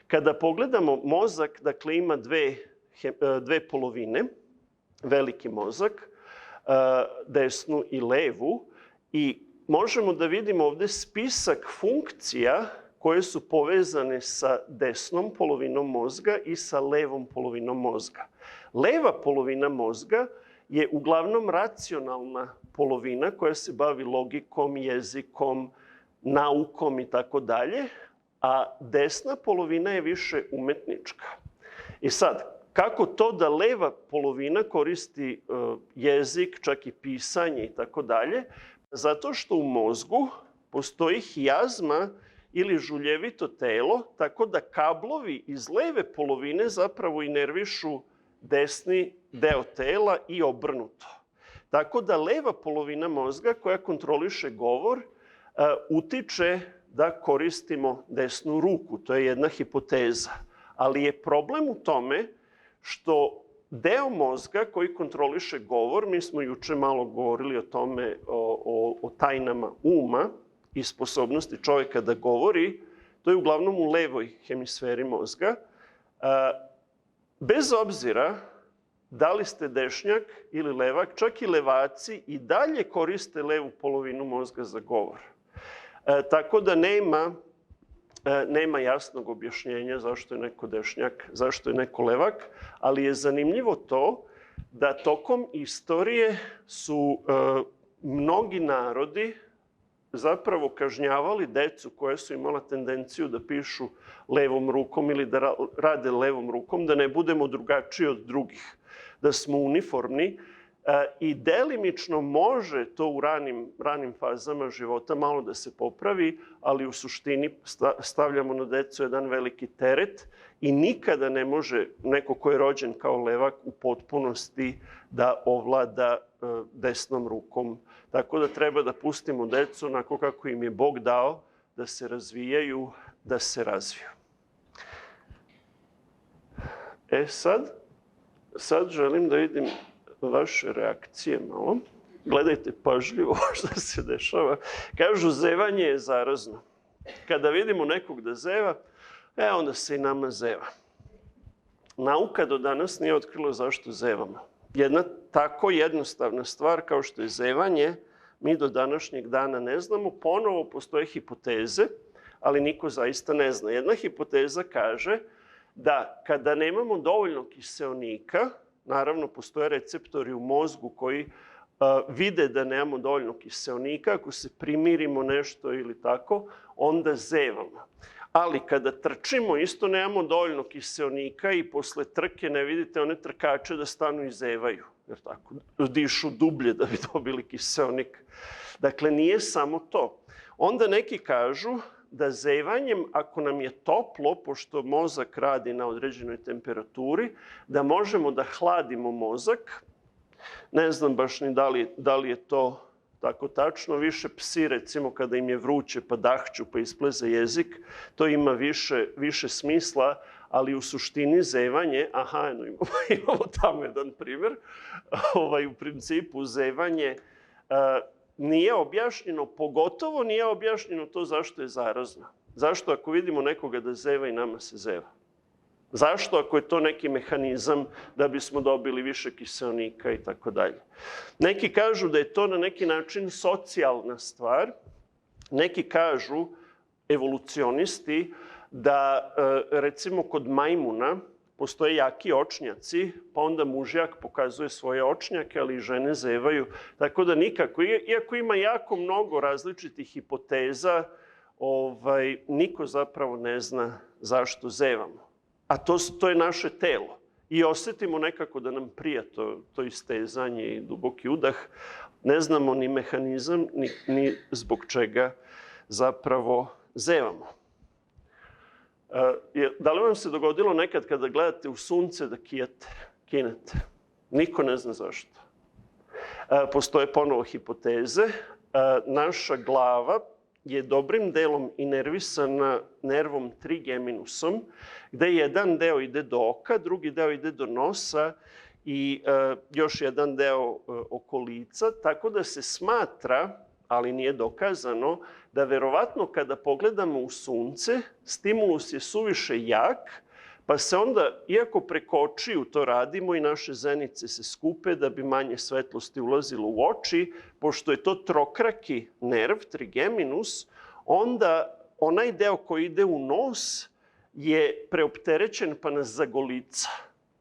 Kada pogledamo mozak, dakle ima dve polovine, veliki mozak, desnu i levu, i možemo da vidimo ovde spisak funkcija koje su povezane sa desnom polovinom mozga i sa levom polovinom mozga. Leva polovina mozga je uglavnom racionalna polovina koja se bavi logikom, jezikom, naukom i tako dalje, a desna polovina je više umetnička. I sad, kako to da leva polovina koristi jezik, čak i pisanje i tako dalje? Zato što u mozgu postoji hijazma ili žuljevito telo, tako da kablovi iz leve polovine zapravo inervišu desni deo tela i obrnuto. Tako da leva polovina mozga koja kontroliše govor utiče da koristimo desnu ruku. To je jedna hipoteza. Ali je problem u tome što deo mozga koji kontroliše govor, mi smo juče malo govorili o tome, o tajnama uma i sposobnosti čovjeka da govori, to je uglavnom u levoj hemisferi mozga. Bez obzira da li ste dešnjak ili levak, čak i levaci i dalje koriste levu polovinu mozga za govor. Tako da nema jasnog objašnjenja zašto je neko dešnjak, zašto je neko levak, ali je zanimljivo to da tokom istorije su mnogi narodi zapravo kažnjavali decu koja su imala tendenciju da pišu levom rukom ili da rade levom rukom, da ne budemo drugačiji od drugih, da smo uniformni. I delimično može to u ranim fazama života malo da se popravi, ali u suštini stavljamo na decu jedan veliki teret i nikada ne može neko ko je rođen kao levak u potpunosti da ovlada desnom rukom. Tako da treba da pustimo decu onako kako im je Bog dao, da se razvijaju, da se razviju. Sad želim da vidim vaše reakcije malo. Gledajte pažljivo šta se dešava. Kažu, zevanje je zarazno. Kada vidimo nekog da zeva, onda se i nama zeva. Nauka do danas nije otkrila zašto zevamo. Jedna tako jednostavna stvar kao što je zevanje, mi do današnjeg dana ne znamo. Ponovo postoje hipoteze, ali niko zaista ne zna. Jedna hipoteza kaže da kada nemamo dovoljno kiseonika, naravno, postoje receptori u mozgu koji vide da nemamo dovoljno kiseonika. Ako se primirimo nešto ili tako, onda zevamo. Ali kada trčimo, isto nemamo dovoljno kiseonika i posle trke ne vidite one trkače da stanu i zevaju. Jer tako, dišu dublje da bi dobili kiseonik. Dakle, nije samo to. Onda neki kažu da zevanjem, ako nam je toplo, pošto mozak radi na određenoj temperaturi, da možemo da hladimo mozak. Ne znam baš ni da li je to tako tačno. Više psi, recimo, kada im je vruće pa dahću pa ispleze jezik, to ima više smisla, ali u suštini zevanje, imamo tamo jedan primjer, u principu zevanje nije objašnjeno, pogotovo nije objašnjeno to zašto je zarazno. Zašto ako vidimo nekoga da zeva i nama se zeva? Zašto ako je to neki mehanizam da bismo dobili više kiseonika i tako dalje? Neki kažu da je to na neki način socijalna stvar. Neki kažu, evolucionisti, da recimo kod majmuna postoje jaki očnjaci, pa onda mužjak pokazuje svoje očnjake, ali i žene zevaju. Tako da nikako, iako ima jako mnogo različitih hipoteza, niko zapravo ne zna zašto zevamo. A to je naše telo. I osetimo nekako da nam prija to istezanje i duboki udah. Ne znamo ni mehanizam, ni zbog čega zapravo zevamo. Da li vam se dogodilo nekad kada gledate u sunce da kinete? Niko ne zna zašto. Postoje ponovo hipoteze. Naša glava je dobrim delom inervisana nervom trigeminusom, gde jedan deo ide do oka, drugi deo ide do nosa i još jedan deo oko lica, tako da se smatra, ali nije dokazano, da verovatno kada pogledamo u sunce, stimulus je suviše jak, pa se onda, iako preko očiju to radimo i naše zenice se skupe da bi manje svetlosti ulazilo u oči, pošto je to trokraki nerv, trigeminus, onda onaj deo koji ide u nos je preopterećen pa nas zagolica.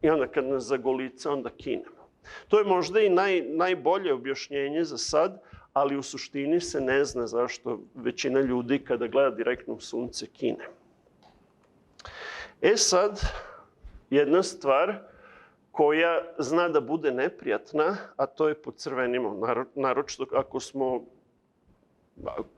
I onda kad nas zagolica, onda kinemo. To je možda i najbolje objašnjenje za sad, ali u suštini se ne zna zašto većina ljudi kada gleda direktno u sunce kine. Sad, jedna stvar koja zna da bude neprijatna, a to je pocrvenimo. Naročito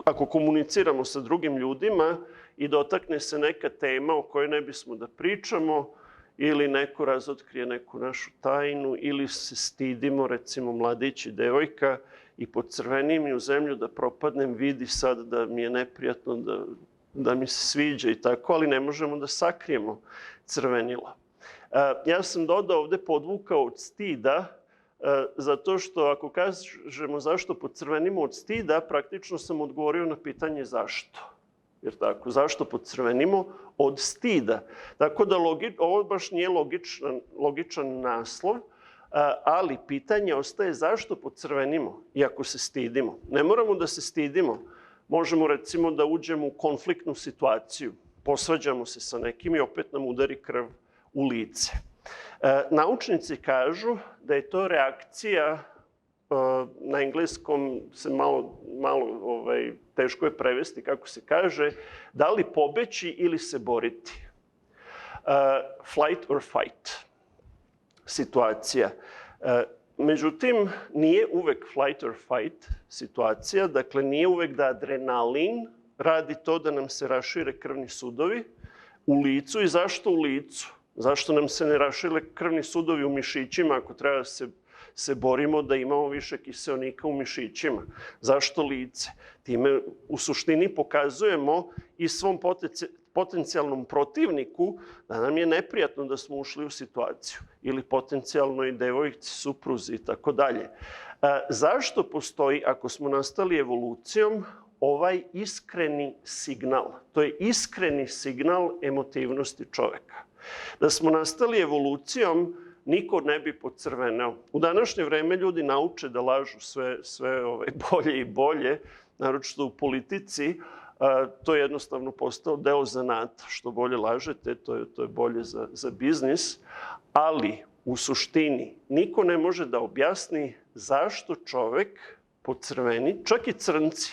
ako komuniciramo sa drugim ljudima i dotakne se neka tema o kojoj ne bismo da pričamo, ili neko razotkrije neku našu tajnu, ili se stidimo, recimo mladić i devojka, i pocrveni mi u zemlju da propadnem, vidi sad da mi je neprijatno, da mi se sviđa i tako, ali ne možemo da sakrijemo crvenila. Ja sam dodao ovde podvukao od stida, zato što ako kažemo zašto pocrvenimo od stida, praktično sam odgovorio na pitanje zašto. Jer tako, zašto pocrvenimo? Od stida. Tako da ovo baš nije logičan naslov, ali pitanje ostaje zašto pocrvenimo, iako se stidimo. Ne moramo da se stidimo. Možemo recimo da uđemo u konfliktnu situaciju, posvađamo se sa nekim i opet nam udari krv u lice. Naučnici kažu da je to reakcija, na engleskom se malo teško je prevesti kako se kaže, da li pobeći ili se boriti. Flight or fight situacija. Međutim, nije uvek flight or fight situacija, dakle nije uvek da adrenalin radi to da nam se rašire krvni sudovi u licu. I zašto u licu? Zašto nam se ne rašire krvni sudovi u mišićima ako treba da se borimo da imamo više kiseonika u mišićima? Zašto lice? Time u suštini pokazujemo i svom potencijalnom protivniku da nam je neprijatno da smo ušli u situaciju, ili potencijalnoj devojci, supruzi i tako dalje. Zašto postoji, ako smo nastali evolucijom, ovaj iskreni signal? To je iskreni signal emotivnosti čoveka. Da smo nastali evolucijom, niko ne bi pocrveneo. U današnje vreme ljudi nauče da lažu sve bolje i bolje, naročito u politici. To je jednostavno postao deo zanata. Što bolje lažete, to je bolje za biznis. Ali u suštini niko ne može da objasni zašto čovek pocrveni, čak i crnci,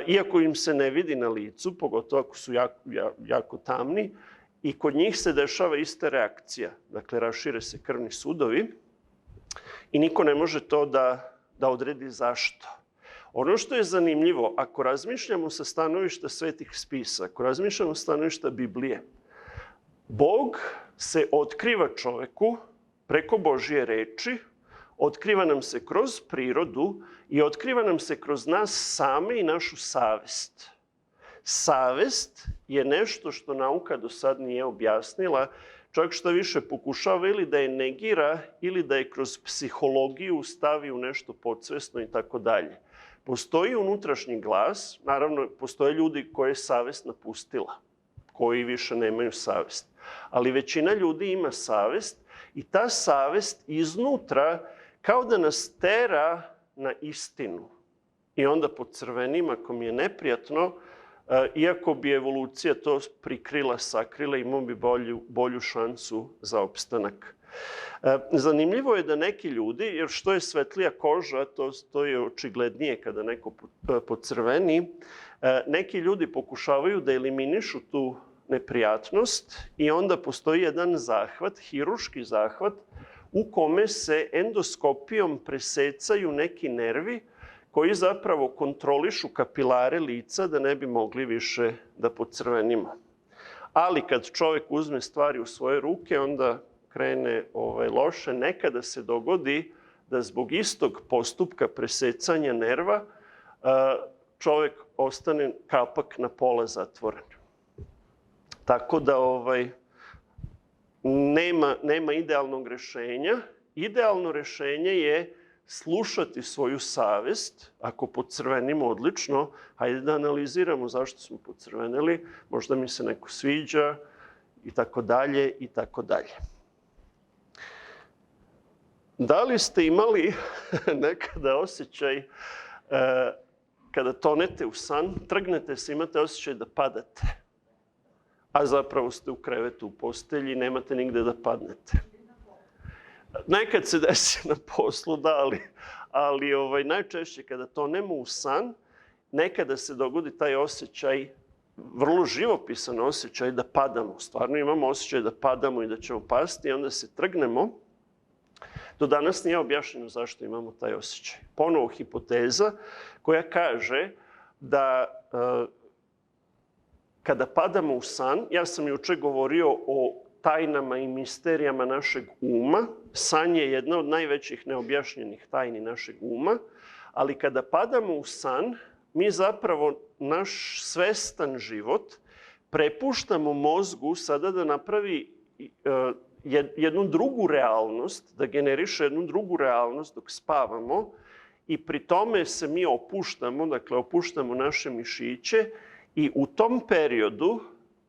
iako im se ne vidi na licu, pogotovo ako su jako tamni, i kod njih se dešava ista reakcija. Dakle, rašire se krvni sudovi i niko ne može to da odredi zašto. Ono što je zanimljivo, ako razmišljamo sa stanovišta svetih spisa, ako razmišljamo sa stanovišta Biblije, Bog se otkriva čoveku preko Božje reči, otkriva nam se kroz prirodu i otkriva nam se kroz nas same i našu savest. Savest je nešto što nauka do sad nije objasnila, čak što više pokušava ili da je negira ili da je kroz psihologiju stavi u nešto podsvesno i tako dalje. Postoji unutrašnji glas, naravno postoje ljudi koje je savest napustila, koji više nemaju savest. Ali većina ljudi ima savest i ta savest iznutra kao da nas tera na istinu. I onda pocrvenim, ako mi je neprijatno, iako bi evolucija to prikrila, sakrila, imao bi bolju šansu za opstanak. Zanimljivo je da neki ljudi, jer što je svetlija koža, to je očiglednije kada neko pocrveni, neki ljudi pokušavaju da eliminišu tu neprijatnost i onda postoji jedan zahvat, hirurški zahvat, u kome se endoskopijom presecaju neki nervi koji zapravo kontrolišu kapilare lica da ne bi mogli više da pocrvenimo. Ali kad čovjek uzme stvari u svoje ruke, onda krene loše. Nekada se dogodi da zbog istog postupka presecanja nerva čovjek ostane kapak na pola zatvoren. Tako da nema idealnog rješenja. Idealno rješenje je slušati svoju savjest. Ako pocrvenimo, odlično, hajde da analiziramo zašto smo pocrvenili, možda mi se neko sviđa i tako dalje i tako dalje. Da li ste imali nekada osjećaj kada tonete u san, trgnete se, imate osjećaj da padate, a zapravo ste u krevetu u postelji i nemate nigde da padnete? Nekad se desi na poslu, da, ali najčešće kada tonemo u san, nekada se dogodi taj osjećaj, vrlo živopisan osjećaj da padamo. Stvarno imamo osjećaj da padamo i da ćemo pasti i onda se trgnemo. Do danas nije objašnjeno zašto imamo taj osjećaj. Ponovo hipoteza koja kaže da kada padamo u san, ja sam juče govorio o tajnama i misterijama našeg uma. San je jedna od najvećih neobjašnjenih tajni našeg uma, ali kada padamo u san, mi zapravo naš svestan život prepuštamo mozgu sada da napravi jednu drugu realnost, da generiše jednu drugu realnost dok spavamo i pri tome se mi opuštamo, dakle opuštamo naše mišiće i u tom periodu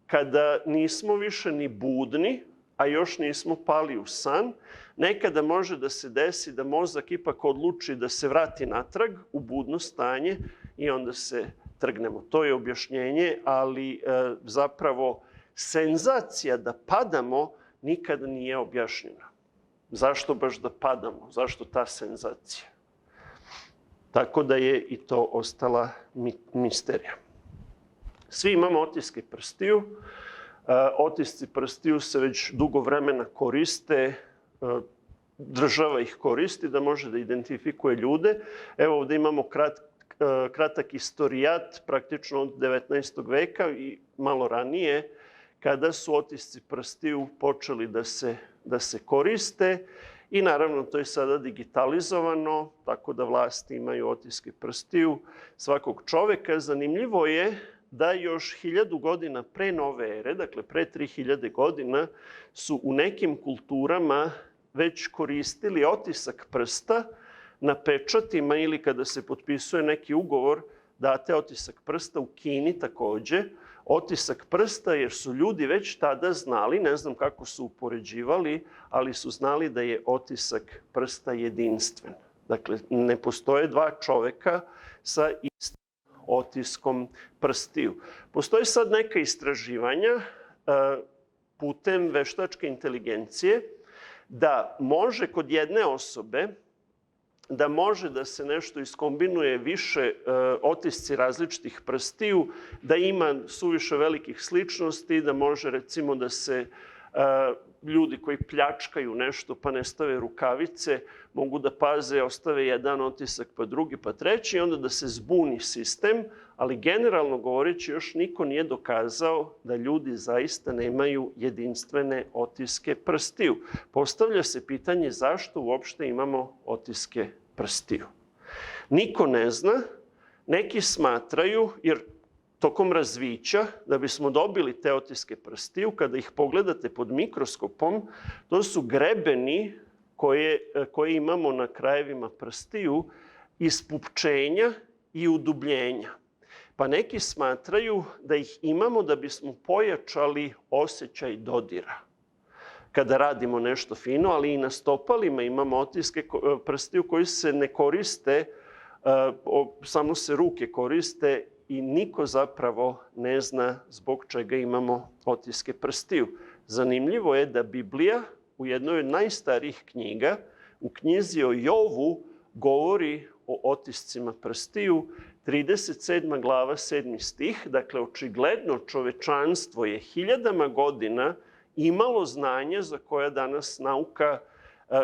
kada nismo više ni budni, a još nismo pali u san, nekada može da se desi da mozak ipak odluči da se vrati natrag u budno stanje i onda se trgnemo. To je objašnjenje, ali zapravo senzacija da padamo nikada nije objašnjena. Zašto baš da padamo? Zašto ta senzacija? Tako da je i to ostala misterija. Svi imamo otiske prstiju. Otisci prstiju se već dugo vremena koriste. Država ih koristi da može da identifikuje ljude. Evo ovdje imamo kratak istorijat, praktično od 19. veka i malo ranije, kada su otisci prstiju počeli da se koriste. I naravno to je sada digitalizovano, tako da vlasti imaju otiske prstiju svakog čoveka. Zanimljivo je da još 1000 godina pre nove ere, dakle pre 3000 godina, su u nekim kulturama već koristili otisak prsta na pečatima ili kada se potpisuje neki ugovor, date otisak prsta. U Kini takođe otisak prsta, jer su ljudi već tada znali, ne znam kako su upoređivali, ali su znali da je otisak prsta jedinstven. Dakle, ne postoje dva čoveka sa istim otiskom prstiju. Postoje sad neka istraživanja putem veštačke inteligencije da može kod jedne osobe da može da se nešto iskombinuje više otisci različitih prstiju, da ima suviše velikih sličnosti, da može recimo da se ljudi koji pljačkaju nešto pa ne stave rukavice, mogu da paze, ostave jedan otisak pa drugi pa treći i onda da se zbuni sistem, ali generalno govoreći još niko nije dokazao da ljudi zaista nemaju jedinstvene otiske prstiju. Postavlja se pitanje zašto uopšte imamo otiske prstiju. Niko ne zna, neki smatraju, jer tokom razvića, da bismo dobili te otiske prstiju, kada ih pogledate pod mikroskopom, to su grebeni koje imamo na krajevima prstiju iz pupčenja i udubljenja. Pa neki smatraju da ih imamo da bismo pojačali osjećaj dodira kada radimo nešto fino, ali i na stopalima imamo otiske prstiju koji se ne koriste, samo se ruke koriste i niko zapravo ne zna zbog čega imamo otiske prstiju. Zanimljivo je da Biblija u jednoj od najstarijih knjiga, u knjizi o Jovu, govori o otiscima prstiju, 37. glava, 7. stih. Dakle, očigledno čovečanstvo je 1000 godina imalo znanje za koja danas nauka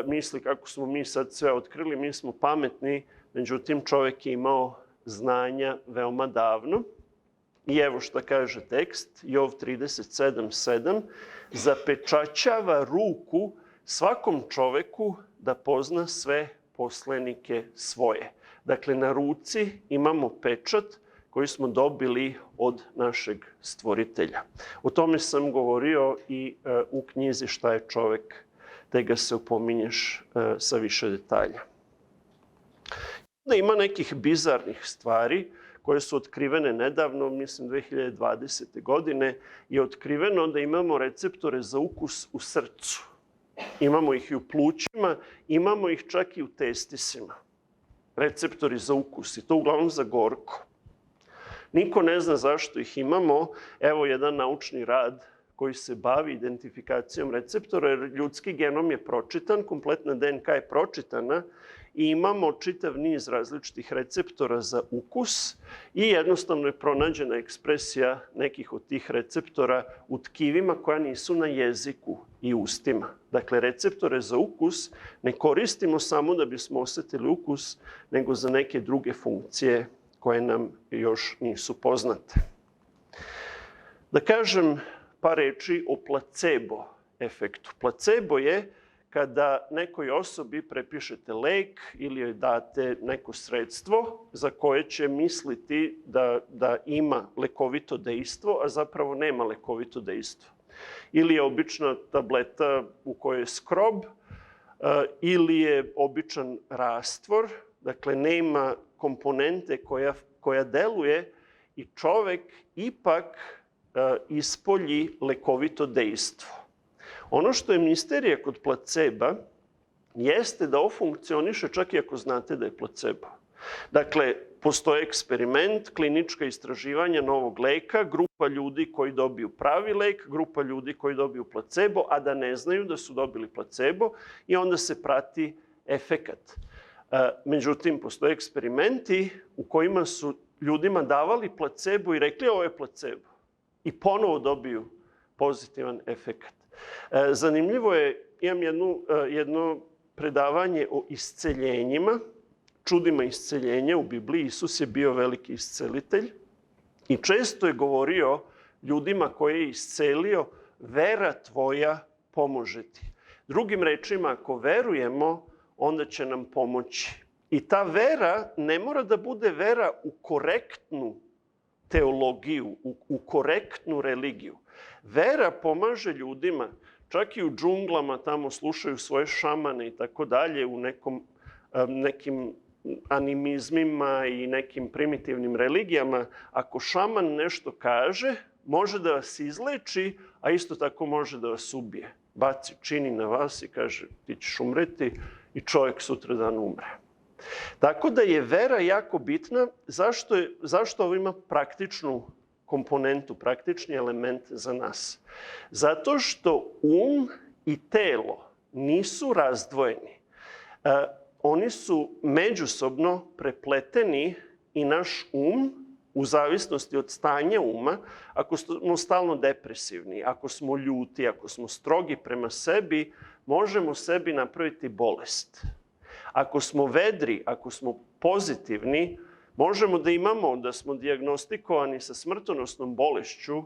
misli kako smo mi sad sve otkrili, mi smo pametni, međutim čovek je imao znanja veoma davno. I evo šta kaže tekst, Jov 37:7, zapečaćava ruku svakom čoveku da pozna sve poslenike svoje. Dakle, na ruci imamo pečat koji smo dobili od našeg stvoritelja. O tome sam govorio i u knjizi Šta je čovek, te ga se opominješ sa više detalja. Da ima nekih bizarnih stvari koje su otkrivene nedavno, mislim 2020. godine, je otkriveno da imamo receptore za ukus u srcu. Imamo ih i u plućima, imamo ih čak i u testisima. Receptori za ukus i to uglavnom za gorko. Niko ne zna zašto ih imamo. Evo jedan naučni rad koji se bavi identifikacijom receptora, jer ljudski genom je pročitan, kompletna DNK je pročitana i imamo čitav niz različitih receptora za ukus i jednostavno je pronađena ekspresija nekih od tih receptora u tkivima koja nisu na jeziku i ustima. Dakle, receptore za ukus ne koristimo samo da bismo osetili ukus, nego za neke druge funkcije koje nam još nisu poznate. Da kažem par reči o placebo efektu. Placebo je kada nekoj osobi prepišete lek ili joj date neko sredstvo za koje će misliti da ima lekovito dejstvo, a zapravo nema lekovito dejstvo. Ili je obična tableta u kojoj je skrob, ili je običan rastvor, dakle nema komponente koja deluje i čovek ipak ispolji lekovito dejstvo. Ono što je misterija kod placeba jeste da ovo funkcioniše čak i ako znate da je placebo. Dakle, postoje eksperiment, klinička istraživanja novog leka, grupa ljudi koji dobiju pravi lek, grupa ljudi koji dobiju placebo, a da ne znaju da su dobili placebo i onda se prati efekat. Međutim, postoje eksperimenti u kojima su ljudima davali placebo i rekli ovo je placebo. I ponovo dobiju pozitivan efekat. Zanimljivo je, imam jedno predavanje o isceljenjima, čudima isceljenja u Bibliji. Isus je bio veliki iscelitelj i često je govorio ljudima koje je iscelio, vera tvoja pomože ti. Drugim rečima, ako verujemo, onda će nam pomoći. I ta vera ne mora da bude vera u korektnu teologiju, u korektnu religiju. Vera pomaže ljudima, čak i u džunglama, tamo slušaju svoje šamane i tako dalje, u nekim animizmima i nekim primitivnim religijama. Ako šaman nešto kaže, može da vas izleči, a isto tako može da vas ubije. Baci čini na vas i kaže ti ćeš umreti i čovjek sutradan umre. Tako da je vera jako bitna. Zašto ovo ima praktičnu komponentu, praktični element za nas? Zato što i telo nisu razdvojeni. Oni su međusobno prepleteni i naš u zavisnosti od stanja uma, ako smo stalno depresivni, ako smo ljuti, ako smo strogi prema sebi, možemo sebi napraviti bolest. Ako smo vedri, ako smo pozitivni, možemo da smo dijagnostikovani sa smrtonosnom bolešću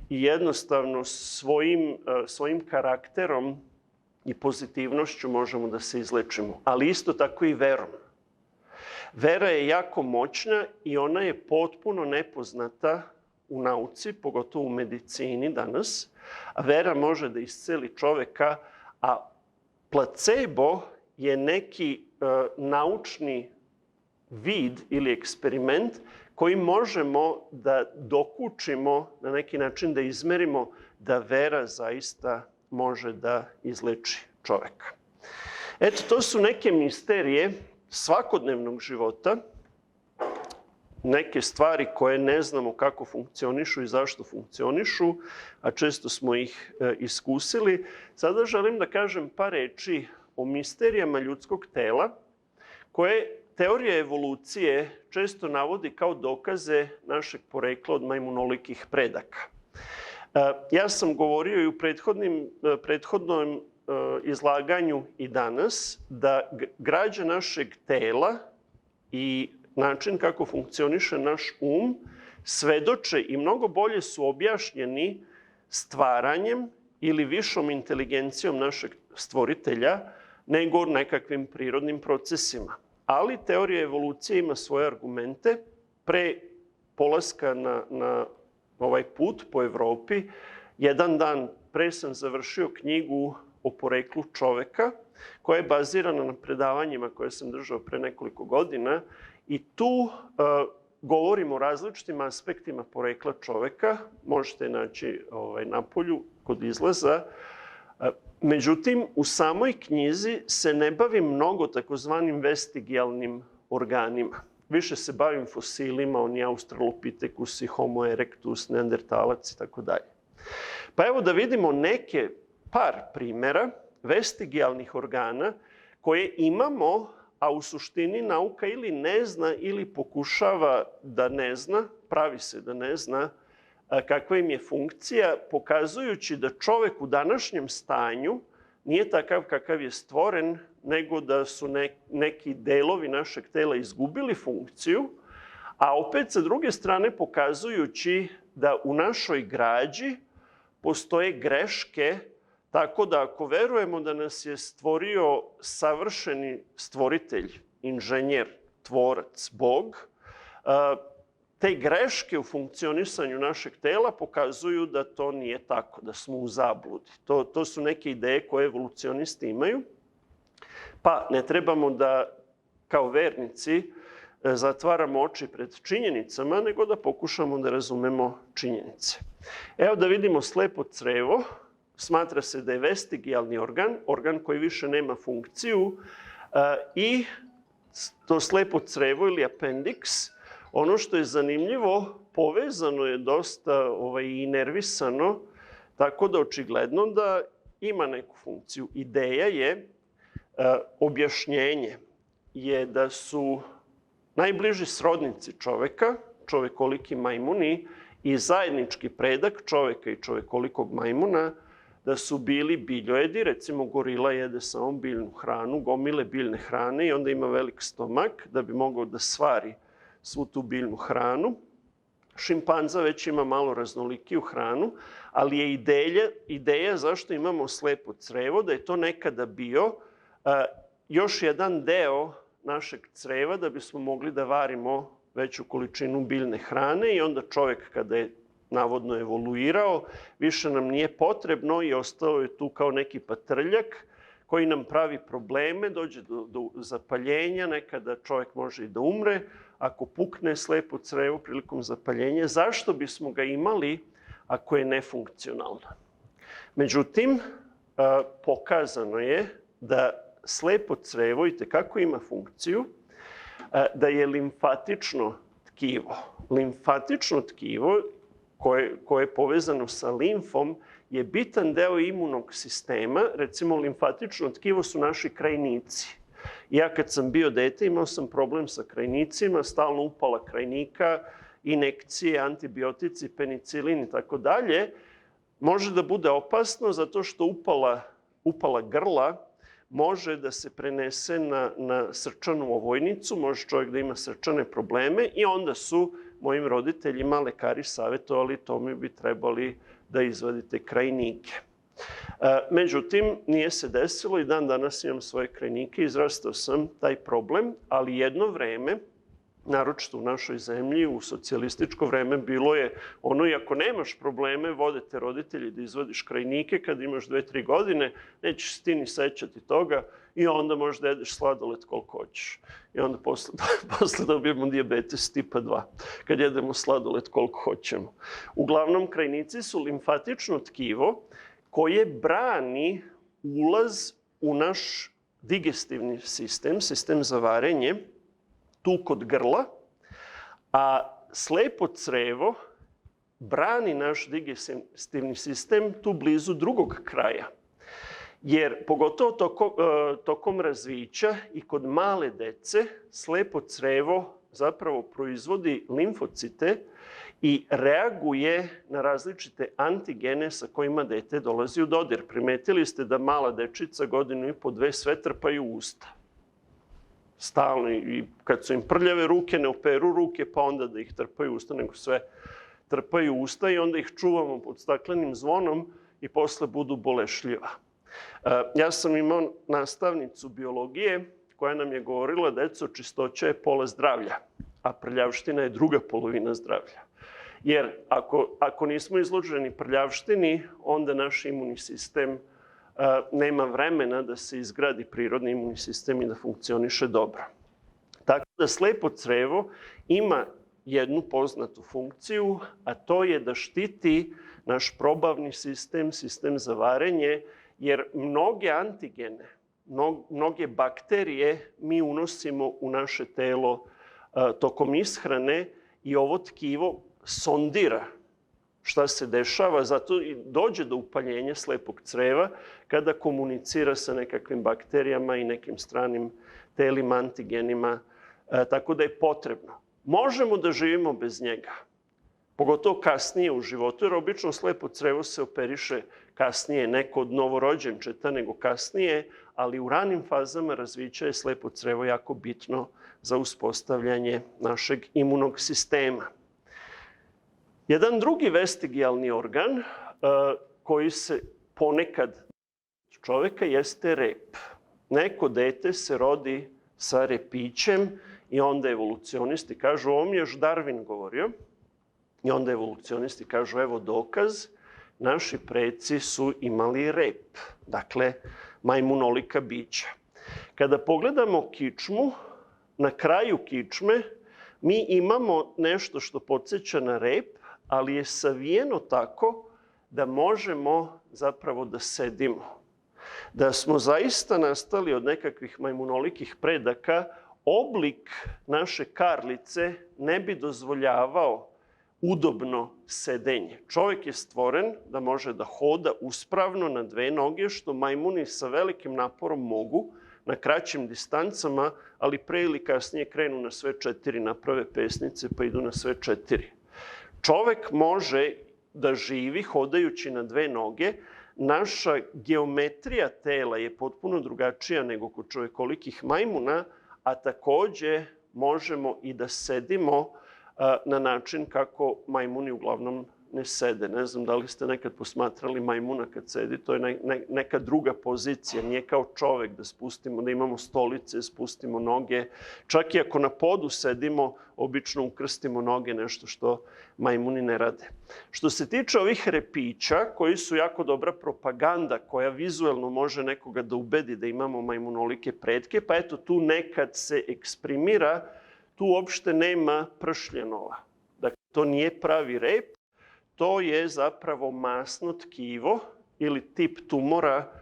i jednostavno svojim karakterom i pozitivnošću možemo da se izlečimo, ali isto tako i verom. Vera je jako moćna i ona je potpuno nepoznata u nauci, pogotovo u medicini danas. A vera može da isceli čoveka, a placebo je neki naučni vid ili eksperiment koji možemo da dokučimo, na neki način da izmerimo da vera zaista može da izleči čoveka. Eto, to su neke misterije svakodnevnog života, neke stvari koje ne znamo kako funkcionišu i zašto funkcionišu, a često smo ih iskusili. Sada želim da kažem par reči o misterijama ljudskog tela, koje teorija evolucije često navodi kao dokaze našeg porekla od majmunolikih predaka. Ja sam govorio i u prethodnom izlaganju i danas da građa našeg tela i način kako funkcioniše naš svedoče i mnogo bolje su objašnjeni stvaranjem ili višom inteligencijom našeg stvoritelja nego nekakvim prirodnim procesima. Ali teorija evolucije ima svoje argumente. Pre polaska na ovaj put po Evropi, jedan dan pre sam završio knjigu o poreklu čoveka, koja je bazirana na predavanjima koje sam držao pre nekoliko godina i tu govorimo o različitim aspektima porekla čoveka. Možete naći napolju kod izlaza. Međutim, u samoj knjizi se ne bavim mnogo takozvanim vestigijalnim organima. Više se bavim fosilima, oni Australopithecus i Homo erectus, neandertalac i tako dalje. Pa evo da vidimo par primera vestigijalnih organa koje imamo, a u suštini nauka ili ne zna ili pokušava da ne zna, pravi se da ne zna kakva im je funkcija, pokazujući da čovek u današnjem stanju nije takav kakav je stvoren, nego da su neki delovi našeg tela izgubili funkciju, a opet sa druge strane pokazujući da u našoj građi postoje greške, tako da ako verujemo da nas je stvorio savršeni stvoritelj, inženjer, tvorac, Bog, te greške u funkcionisanju našeg tela pokazuju da to nije tako, da smo u zabludi. To su neke ideje koje evolucionisti imaju. Pa ne trebamo da, kao vernici, zatvaramo oči pred činjenicama, nego da pokušamo da razumemo činjenice. Evo da vidimo slepo crevo. Smatra se da je vestigijalni organ koji više nema funkciju i to slepo crevo ili appendix. Ono što je zanimljivo, povezano je dosta i nervisano, tako da očigledno da ima neku funkciju. Ideja je, objašnjenje je da su najbliži srodnici čoveka, čovekoliki majmuni, i zajednički predak čoveka i čovekolikog majmuna, da su bili biljojedi, recimo gorila jede samo biljnu hranu, gomile biljne hrane i onda ima velik stomak da bi mogao da svari svu tu biljnu hranu. Šimpanza već ima malo raznolikiju hranu, ali je ideja zašto imamo slepo crevo, da je to nekada bio još jedan deo našeg creva da bismo mogli da varimo veću količinu biljne hrane i onda čovek kada je navodno evoluirao, više nam nije potrebno i ostao je tu kao neki patrljak koji nam pravi probleme, dođe do zapaljenja, nekada čovek može i da umre. Ako pukne slepo crevo prilikom zapaljenja, zašto bismo ga imali ako je nefunkcionalno? Međutim, pokazano je da slepo crevo itekako ima funkciju, da je limfatično tkivo. Limfatično tkivo koje je povezano sa limfom je bitan deo imunog sistema. Recimo, limfatično tkivo su naši krajnici. Ja kad sam bio dete imao sam problem sa krajnicima, stalno upala krajnika, injekcije, antibiotici, penicilin i tako dalje. Može da bude opasno zato što upala grla može da se prenese na srčanu ovojnicu, može čovjek da ima srčane probleme i onda su mojim roditeljima lekari savjetovali tome bi trebali da izvadite krajnike. Međutim, nije se desilo i dan danas imam svoje krajnike, izrastao sam taj problem, ali jedno vreme, naročito u našoj zemlji, u socijalističko vreme, bilo je ono, i ako nemaš probleme, vode te roditelji da izvadiš krajnike, kad imaš 2-3 godine, nećeš ti ni sećati toga i onda možeš da jedeš sladoled koliko hoćeš. I onda posle dobijemo dijabetes tipa 2, kad jedemo sladoled koliko hoćemo. Uglavnom, krajnici su limfatično tkivo koje brani ulaz u naš digestivni sistem, sistem za varenje, tu kod grla, a slepo crevo brani naš digestivni sistem tu blizu drugog kraja. Jer pogotovo tokom razvića i kod male dece slepo crevo zapravo proizvodi limfocite i reaguje na različite antigene sa kojima dete dolazi u dodir. Primetili ste da mala dečica 1,5 2 sve trpaju u usta. stalno i kad su im prljave ruke, ne operu ruke, pa onda da ih trpaju u usta, nego sve trpaju u usta i onda ih čuvamo pod staklenim zvonom i posle budu bolešljiva. Ja sam imao nastavnicu biologije koja nam je govorila, deco, čistoća je pola zdravlja, a prljavština je druga polovina zdravlja. Jer ako nismo izloženi prljavštini, onda naš imunni sistem nema vremena da se izgradi prirodni imunni sistem i da funkcioniše dobro. Tako da slepo crevo ima jednu poznatu funkciju, a to je da štiti naš probavni sistem, sistem za varenje, jer mnoge antigene, mnoge bakterije mi unosimo u naše telo tokom ishrane i ovo tkivo sondira šta se dešava, zato i dođe do upaljenja slepog creva kada komunicira sa nekakvim bakterijama i nekim stranim telima, antigenima, tako da je potrebno. Možemo da živimo bez njega, pogotovo kasnije u životu, jer obično slepo crevo se operiše kasnije, neko od novorođenčeta nego kasnije, ali u ranim fazama razvića je slepo crevo jako bitno za uspostavljanje našeg imunog sistema. Jedan drugi vestigijalni organ koji se ponekad čoveka jeste rep. Neko dete se rodi sa repićem i onda evolucionisti kažu, ovo mi je još Darwin govorio, i onda evolucionisti kažu, evo dokaz, naši preci su imali rep, dakle majmunolika bića. Kada pogledamo kičmu, na kraju kičme mi imamo nešto što podsjeća na rep, ali je savijeno tako da možemo zapravo da sedimo. Da smo zaista nastali od nekakvih majmunolikih predaka, oblik naše karlice ne bi dozvoljavao udobno sedenje. Čovjek je stvoren da može da hoda uspravno na dve noge, što majmuni sa velikim naporom mogu, na kraćim distancama, ali pre ili kasnije krenu na sve četiri, naprave pesnice pa idu na sve četiri. Čovek može da živi hodajući na dve noge. Naša geometrija tela je potpuno drugačija nego kod čovekolikih majmuna, a takođe možemo i da sedimo na način kako majmuni uglavnom ne sede. Ne znam da li ste nekad posmatrali majmuna kad sedi, to je neka druga pozicija, nije kao čovek da spustimo, da imamo stolice, spustimo noge. Čak i ako na podu sedimo, obično ukrstimo noge, nešto što majmuni ne rade. Što se tiče ovih repića, koji su jako dobra propaganda, koja vizuelno može nekoga da ubedi da imamo majmunolike pretke, pa eto tu nekad se eksprimira, tu uopšte nema pršljenova. Dakle, to nije pravi rep, to je zapravo masno tkivo ili tip tumora,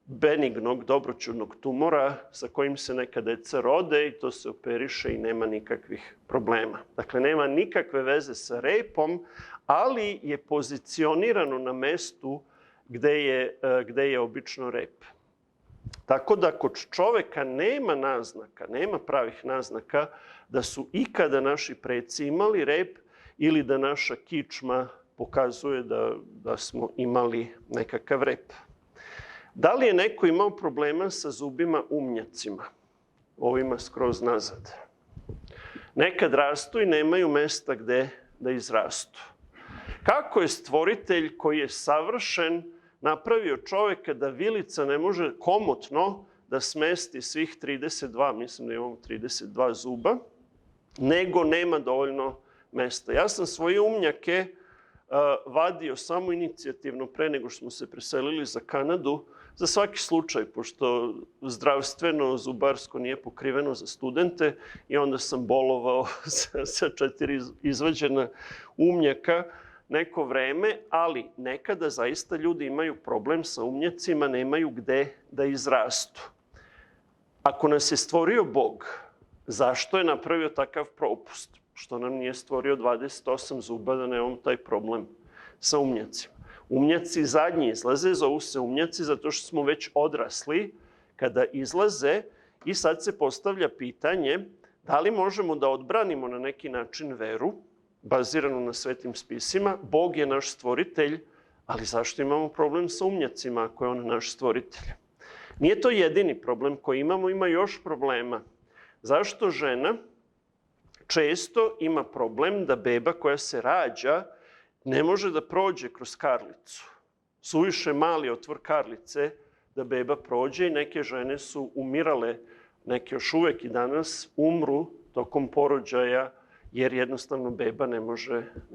benignog, dobroćudnog tumora sa kojim se neka deca rode i to se operiše i nema nikakvih problema. Dakle, nema nikakve veze sa repom, ali je pozicionirano na mestu gde je obično rep. Tako da kod čoveka nema naznaka, nema pravih naznaka da su ikada naši preci imali rep ili da naša kičma pokazuje da smo imali nekakav rep. Da li je neko imao problema sa zubima umnjacima, ovima skroz nazad? Nekad rastu i nemaju mesta gde da izrastu. Kako je stvoritelj koji je savršen napravio čoveka da vilica ne može komotno da smesti svih 32, mislim da imamo 32 zuba, nego nema dovoljno mesta. Ja sam svoje umnjake vadio samo inicijativno pre nego što smo se preselili za Kanadu, za svaki slučaj, pošto zdravstveno, zubarsko nije pokriveno za studente i onda sam bolovao sa 4 izvađena umnjaka neko vreme, ali nekada zaista ljudi imaju problem sa umnjacima, nemaju gde da izrastu. Ako nas je stvorio Bog, zašto je napravio takav propust? Što nam nije stvorio 28 zuba da nemamo taj problem sa umnjacima? Umnjaci zadnji izlaze, zovu se umnjaci zato što smo već odrasli kada izlaze i sad se postavlja pitanje da li možemo da odbranimo na neki način veru, baziranu na svetim spisima. Bog je naš stvoritelj, ali zašto imamo problem sa umnjacima ako je on naš stvoritelj? Nije to jedini problem koji imamo, ima još problema. Zašto žena često ima problem da beba koja se rađa ne može da prođe kroz karlicu. Suviše mali otvor karlice da beba prođe i neke žene su umirale, neke još uvek i danas umru tokom porođaja jer jednostavno beba ne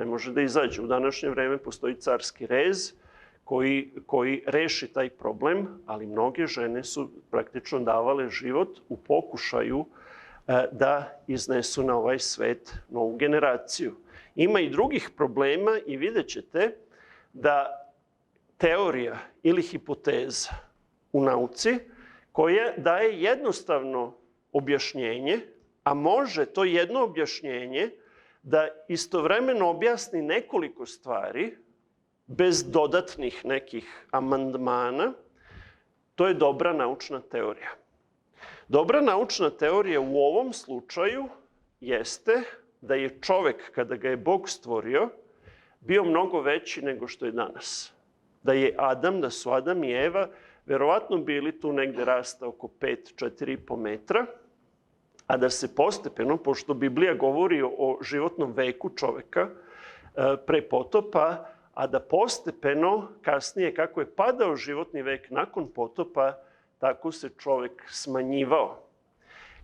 može da izađe. U današnje vreme postoji carski rez koji reši taj problem, ali mnoge žene su praktično davale život u pokušaju da iznesu na ovaj svet novu generaciju. Ima i drugih problema i vidjet ćete da teorija ili hipoteza u nauci koja daje jednostavno objašnjenje, a može to jedno objašnjenje da istovremeno objasni nekoliko stvari bez dodatnih nekih amandmana, to je dobra naučna teorija. Dobra naučna teorija u ovom slučaju jeste da je čovek, kada ga je Bog stvorio, bio mnogo veći nego što je danas. Da su Adam i Eva verovatno bili tu negde rasta oko 4,5 metra, a da se postepeno, pošto Biblija govori o životnom veku čoveka pre potopa, a da postepeno, kasnije, kako je padao životni vek nakon potopa, tako se čovek smanjivao.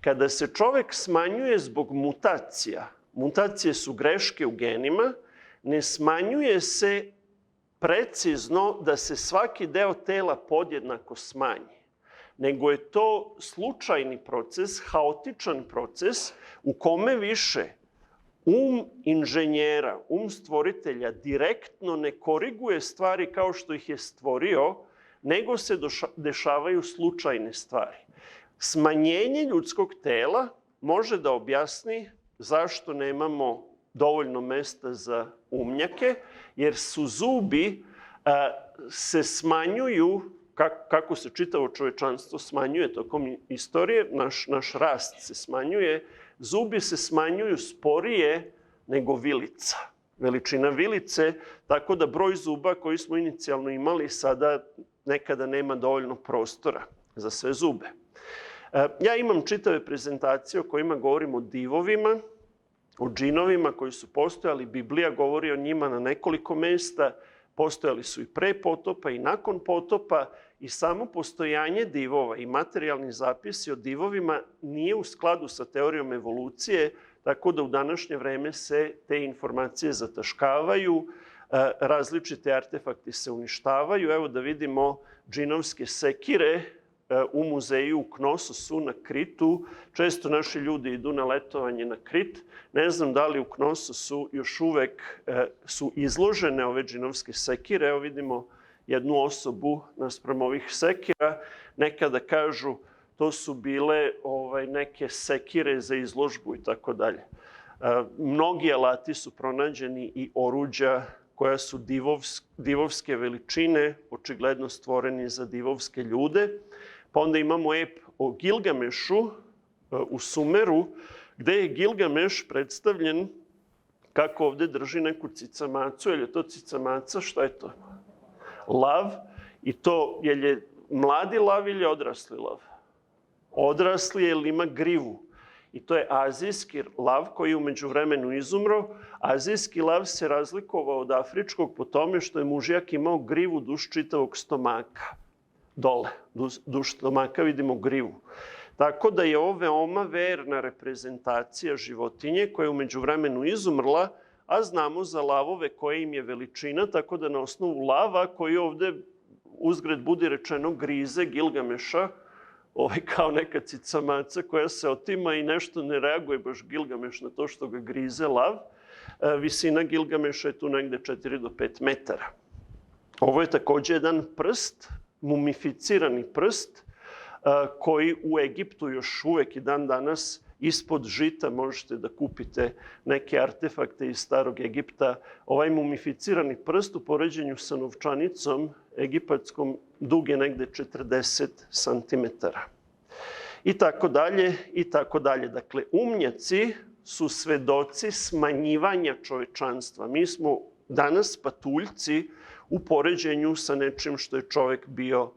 Kada se čovek smanjuje zbog mutacija, mutacije su greške u genima, ne smanjuje se precizno da se svaki deo tela podjednako smanji, nego je to slučajni proces, haotičan proces u kome više inženjera, stvoritelja direktno ne koriguje stvari kao što ih je stvorio, nego se dešavaju slučajne stvari. Smanjenje ljudskog tela može da objasni zašto nemamo dovoljno mesta za umnjake, jer su zubi se smanjuju, kako se čitavo čovečanstvo smanjuje tokom istorije, naš rast se smanjuje, zubi se smanjuju sporije nego vilica. Veličina vilice, tako da broj zuba koji smo inicijalno imali sada nekada nema dovoljno prostora za sve zube. Ja imam čitave prezentacije o kojima govorim o divovima, o džinovima koji su postojali. Biblija govori o njima na nekoliko mesta. Postojali su i pre potopa i nakon potopa i samo postojanje divova i materijalni zapisi o divovima nije u skladu sa teorijom evolucije, tako da u današnje vreme se te informacije zataškavaju, različite artefakti se uništavaju. Evo da vidimo džinovske sekire u muzeju u Knososu na Kritu. Često naši ljudi idu na letovanje na Krit. Ne znam da li u Knososu još uvek su izložene ove džinovske sekire. Evo vidimo jednu osobu naspram ovih sekira. Nekada kažu to su bile neke sekire za izložbu i tako dalje. Mnogi alati su pronađeni i oruđa koja su divovske veličine, očigledno stvoreni za divovske ljude. Pa onda imamo ep o Gilgamešu u Sumeru, gde je Gilgameš predstavljen kako ovde drži neku cicamacu. Je li to cicamaca? Šta je to? Lav. I to, je li mladi lav ili odrasli lav? Odrasli je ili ima grivu. I to je azijski lav koji je u međuvremenu izumro. Azijski lav se razlikovao od afričkog po tome što je mužjak imao grivu duž čitavog stomaka. Dole, duž stomaka vidimo grivu. Tako da je ovo veoma verna reprezentacija životinje koja je u međuvremenu izumrla, a znamo za lavove koja im je veličina, tako da na osnovu lava koji ovde uzgred budi rečeno grize Gilgameša, kao neka cicamaca koja se otima i nešto ne reaguje baš Gilgameš na to što ga grize lav. Visina Gilgameša je tu negde 4 do 5 metara. Ovo je takođe jedan prst, mumificirani prst, koji u Egiptu još uvek i dan danas ispod žita možete da kupite neke artefakte iz starog Egipta. Ovaj mumificirani prst u poređenju sa novčanicom egipatskom dug je negde 40 centimetara. I tako dalje, i tako dalje. Dakle, umnjaci su svedoci smanjivanja čovečanstva. Mi smo danas patuljci u poređenju sa nečim što je čovek bio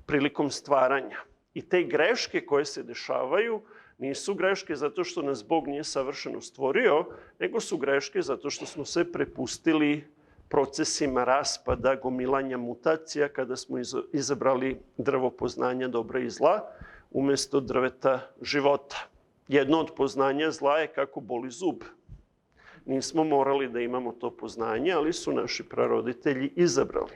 prilikom stvaranja. I te greške koje se dešavaju Nisu greške zato što nas Bog nije savršeno stvorio, nego su greške zato što smo se prepustili procesima raspada, gomilanja mutacija kada smo izabrali drvo poznanja dobra i zla umjesto drveta života. Jedno od poznanja zla je kako boli zub. Nismo morali da imamo to poznanje, ali su naši praroditelji izabrali.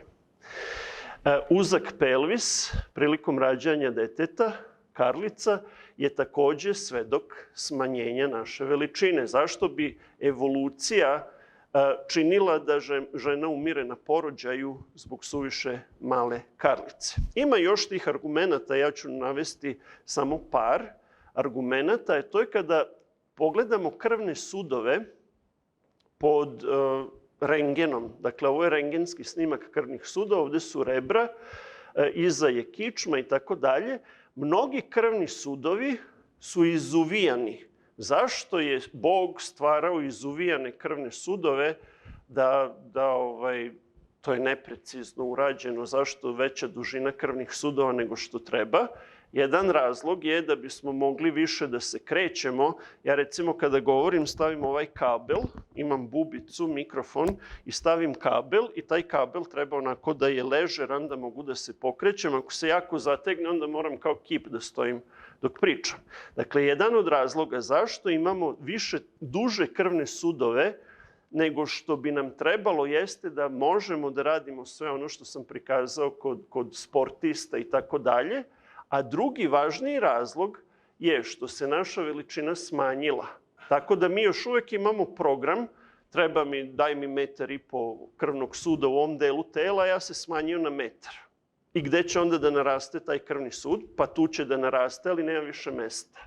Uzak pelvis prilikom rađanja deteta, karlica, je takođe svedok smanjenja naše veličine. Zašto bi evolucija činila da žena umire na porođaju zbog suviše male karlice? Ima još tih argumenata, ja ću navesti samo par argumenata. To je kada pogledamo krvne sudove pod rengenom. Dakle, ovo je rengenski snimak krvnih sudova, ovde su rebra, iza je kičma i tako dalje. Mnogi krvni sudovi su izuvijani. Zašto je Bog stvarao izuvijane krvne sudove? To je neprecizno urađeno. Zašto veća dužina krvnih sudova nego što treba? Jedan razlog je da bismo mogli više da se krećemo. Ja recimo kada govorim stavim ovaj kabel, imam bubicu, mikrofon i stavim kabel i taj kabel treba onako da je ležeran, da mogu da se pokrećem. Ako se jako zategne, onda moram kao kip da stojim dok pričam. Dakle, jedan od razloga zašto imamo duže krvne sudove nego što bi nam trebalo jeste da možemo da radimo sve ono što sam prikazao kod sportista i tako dalje. A drugi važniji razlog je što se naša veličina smanjila. Tako da mi još uvek imamo program, daj mi 1,5 m krvnog suda u ovom delu tela, ja se smanjio na 1 metar. I gde će onda da naraste taj krvni sud? Pa tu će da naraste, ali nema više mesta.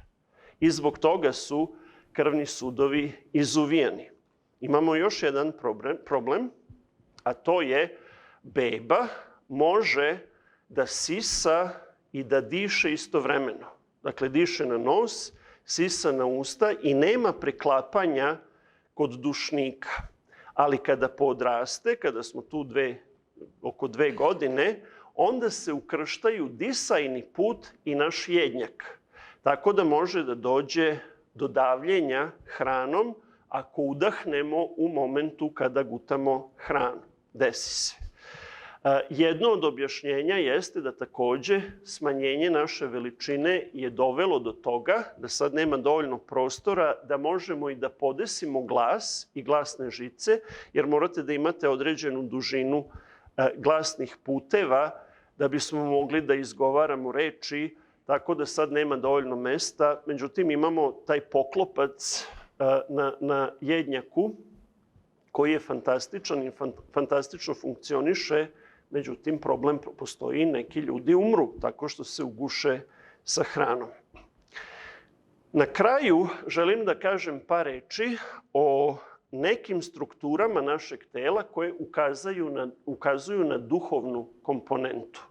I zbog toga su krvni sudovi izuvijani. Imamo još jedan problem, a to je beba može da sisa i da diše istovremeno. Dakle, diše na nos, sisa na usta i nema preklapanja kod dušnika. Ali kada podraste, kada smo tu oko 2 godine, onda se ukrštaju disajni put i naš jednjak. Tako da može da dođe do davljenja hranom ako udahnemo u momentu kada gutamo hranu. Desi se. Jedno od objašnjenja jeste da takođe smanjenje naše veličine je dovelo do toga da sad nema dovoljno prostora da možemo i da podesimo glas i glasne žice, jer morate da imate određenu dužinu glasnih puteva da bismo mogli da izgovaramo reči, tako da sad nema dovoljno mesta. Međutim, imamo taj poklopac na jednjaku koji je fantastičan i fantastično funkcioniše. Međutim, problem postoji i neki ljudi umru tako što se uguše sa hranom. Na kraju želim da kažem par reči o nekim strukturama našeg tela koje ukazuju na duhovnu komponentu.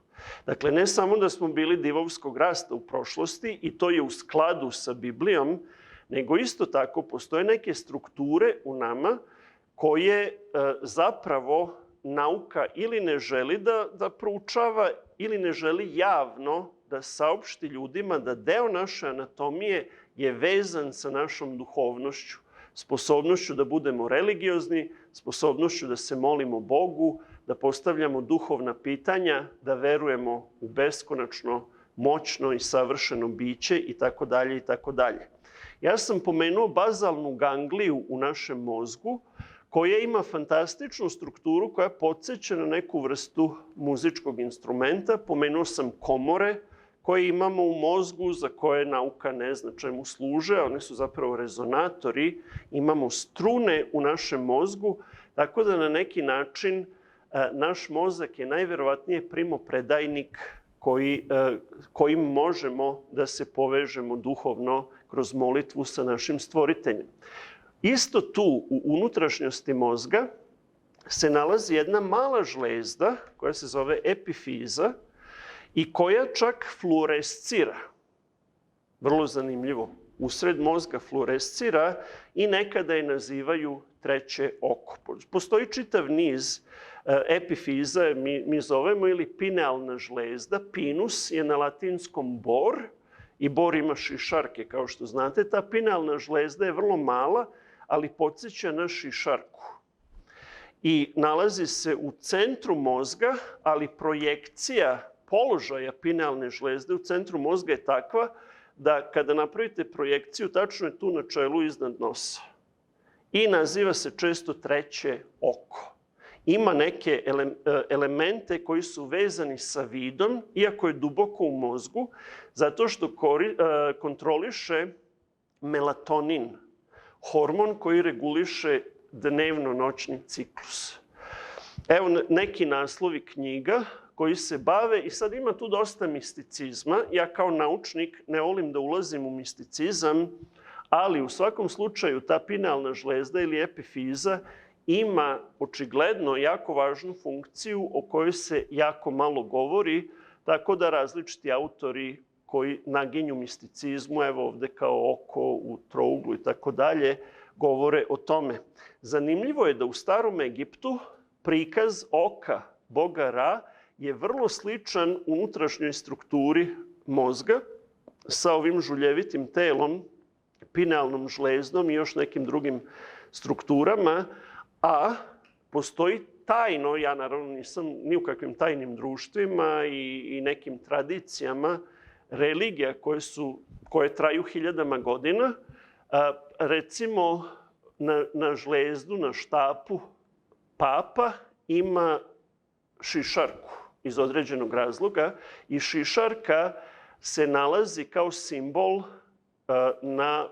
Dakle, ne samo da smo bili divovskog rasta u prošlosti i to je u skladu sa Biblijom, nego isto tako postoje neke strukture u nama koje zapravo nauka ili ne želi da proučava ili ne želi javno da saopšti ljudima da deo naše anatomije je vezan sa našom duhovnošću, sposobnošću da budemo religiozni, sposobnošću da se molimo Bogu, da postavljamo duhovna pitanja, da verujemo u beskonačno, moćno i savršeno biće itd. itd. Ja sam pomenuo bazalnu gangliju u našem mozgu, koja ima fantastičnu strukturu koja podseća na neku vrstu muzičkog instrumenta. Pomenuo sam komore koje imamo u mozgu, za koje nauka ne zna čemu služe, one su zapravo rezonatori. Imamo strune u našem mozgu, tako da na neki način naš mozak je najverovatnije primopredajnik kojim možemo da se povežemo duhovno kroz molitvu sa našim stvoriteljem. Isto tu, u unutrašnjosti mozga, se nalazi jedna mala žlezda koja se zove epifiza i koja čak fluorescira. Vrlo zanimljivo. Usred mozga fluorescira i nekada je nazivaju treće oko. Postoji čitav niz epifiza, mi zovemo ili pinealna žlezda. Pinus je na latinskom bor i Bor ima šišarke, kao što znate. Ta pinalna žlezda je vrlo mala, ali podsjeća na šišarku. I nalazi se u centru mozga, ali projekcija položaja pinalne žlezde u centru mozga je takva da kada napravite projekciju, tačno je tu na čelu iznad nosa. I naziva se često treće oko. Ima neke elemente koji su vezani sa vidom, iako je duboko u mozgu, zato što kontroliše melatonin, hormon koji reguliše dnevno-noćni ciklus. Evo neki naslovi knjiga koji se bave, i sad ima tu dosta misticizma. Ja kao naučnik ne volim da ulazim u misticizam, ali u svakom slučaju ta pinalna žlezda ili epifiza ima očigledno jako važnu funkciju o kojoj se jako malo govori, tako da različiti autori koji naginju misticizmu, evo ovde kao oko u trouglu i tako dalje, govore o tome. Zanimljivo je da u starom Egiptu prikaz oka boga Ra je vrlo sličan unutrašnjoj strukturi mozga sa ovim žuljevitim telom, pinalnom žlezdom i još nekim drugim strukturama, a postoji tajno, ja naravno nisam ni u kakvim tajnim društvima i nekim tradicijama, religija koje traju hiljadama godina. Recimo, na žlezdu, na štapu papa ima šišarku iz određenog razloga i šišarka se nalazi kao simbol na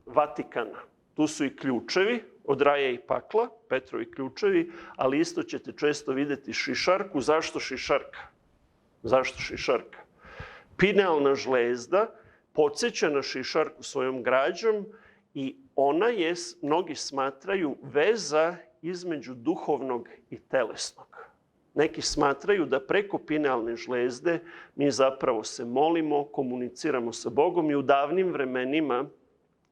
Vatikana. Tu su i ključevi od raja i pakla, Petrovi ključevi, ali isto ćete često videti šišarku. Zašto šišarka? Zašto šišarka? Pinalna žlezda podsjeća na šišarku svojom građom i ona je, mnogi smatraju, veza između duhovnog i telesnog. Neki smatraju da preko pinalne žlezde mi zapravo se molimo, komuniciramo sa Bogom i u davnim vremenima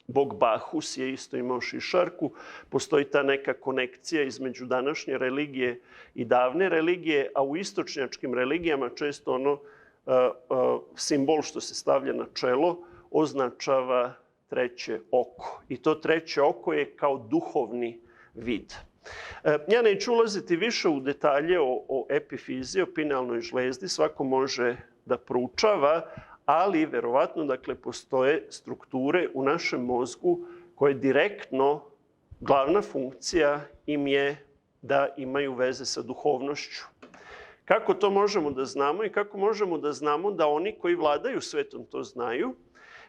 bog Bahus je isto imao šišarku. Postoji ta neka konekcija između današnje religije i davne religije, a u istočnjačkim religijama često simbol što se stavlja na čelo označava treće oko. I to treće oko je kao duhovni vid. Ja neću ulaziti više u detalje o epifizi, o pinalnoj žlezdi. Svako može da proučava, ali verovatno postoje strukture u našem mozgu koje direktno, glavna funkcija im je da imaju veze sa duhovnošću. Kako to možemo da znamo i kako možemo da znamo da oni koji vladaju svetom to znaju?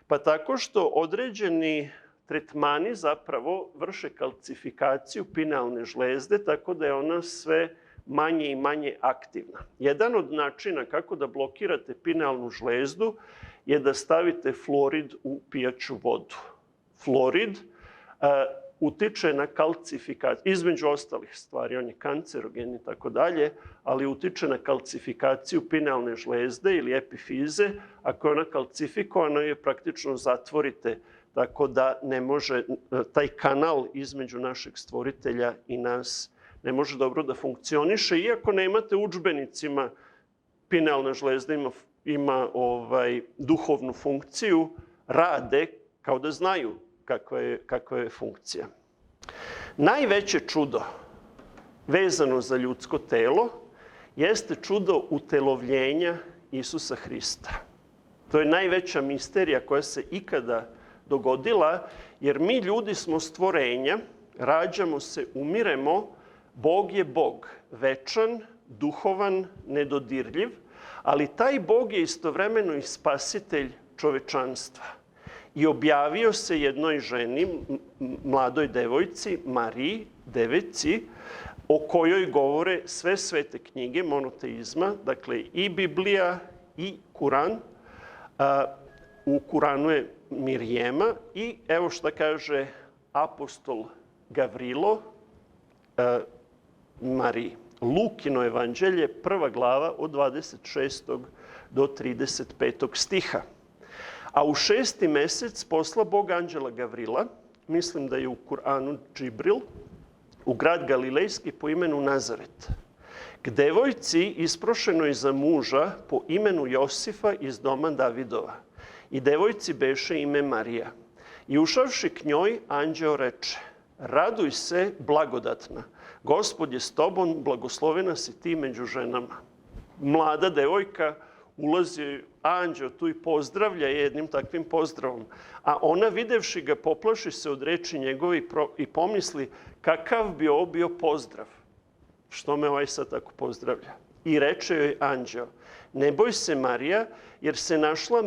Pa tako što određeni tretmani zapravo vrše kalcifikaciju pinalne žlezde, tako da je ona sve manje i manje aktivna. Jedan od načina kako da blokirate pinalnu žlezdu je da stavite fluorid u pijaću vodu. Fluorid utiče na kalcifikaciju, između ostalih stvari, on je kancerogen i tako dalje, ali utiče na kalcifikaciju pinalne žlezde ili epifize. Ako je ona kalcifikovana, je praktično zatvorite, tako da ne može, taj kanal između našeg stvoritelja i nas ne može dobro da funkcioniše. Iako nemate u udžbenicima, pinalna žlezda ima duhovnu funkciju, rade kao da znaju kakva je funkcija. Najveće čudo vezano za ljudsko telo jeste čudo utelovljenja Isusa Hrista. To je najveća misterija koja se ikada dogodila, jer mi ljudi smo stvorenja, rađamo se, umiremo, Bog je Bog, večan, duhovan, nedodirljiv, ali taj Bog je istovremeno i spasitelj čovečanstva. I objavio se jednoj ženi, mladoj devojci, Mariji, devici, o kojoj govore sve svete knjige monoteizma, dakle i Biblija i Kuran. U Kuranu je Mirjema i evo šta kaže apostol Gavrilo Mariji. Lukino evanđelje, 1. glava od 26. do 35. stiha. A u 6. mesec posla Bog anđela Gavrila, mislim da je u Kuranu Džibril, u grad Galilejski po imenu Nazaret, k devojci isprošenoj za muža po imenu Josifa iz doma Davidova. I devojci beše ime Marija. I ušavši k njoj, anđeo reče, raduj se, blagodatna, Gospod je s tobom, blagoslovena si ti među ženama. Mlada devojka ulazi, anđeo tu i pozdravlja jednim takvim pozdravom. A ona, videvši ga, poplaši se od reči njegove i pomisli kakav bi ovo bio pozdrav. Što me ovaj sad tako pozdravlja? I reče joj anđeo, ne boj se Marija, jer si našla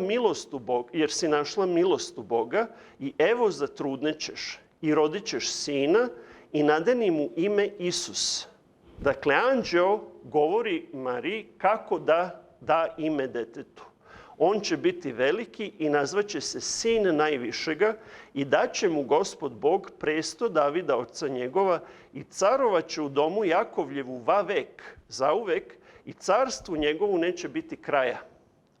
milost u Boga i evo zatrudnećeš i rodit ćeš sina i nadeni mu ime Isus. Dakle, anđeo govori Mariji kako da da ime detetu. On će biti veliki i nazvaće se sin najvišega i daće mu Gospod Bog presto Davida oca njegova i carovaće u domu Jakovljevu zauvek i carstvu njegovu neće biti kraja.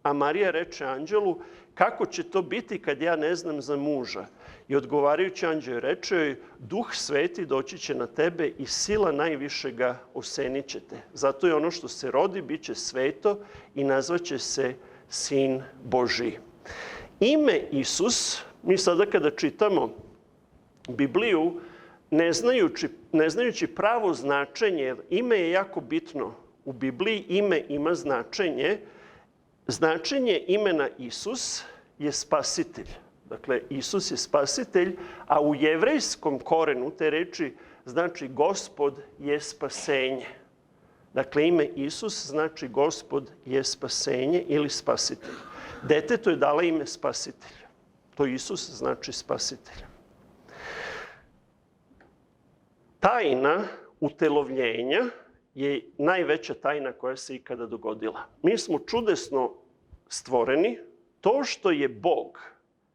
A Marija reče anđelu, kako će to biti kad ja ne znam za muža? I odgovarajući anđeo reče joj, Duh Sveti doći će na tebe i sila najvišega osenit će te. Zato je ono što se rodi, bit će sveto i nazvaće se Sin Božiji. Ime Isus, mi sada kada čitamo Bibliju, ne znajući pravo značenje, jer ime je jako bitno. U Bibliji ime ima značenje. Značenje imena Isus je spasitelj. Dakle, Isus je spasitelj, a u jevrejskom korenu te reči znači Gospod je spasenje. Dakle, ime Isus znači Gospod je spasenje ili spasitelj. Detetu je dala ime spasitelj. To Isus znači spasitelj. Tajna utelovljenja je najveća tajna koja se ikada dogodila. Mi smo čudesno stvoreni. To što je Bog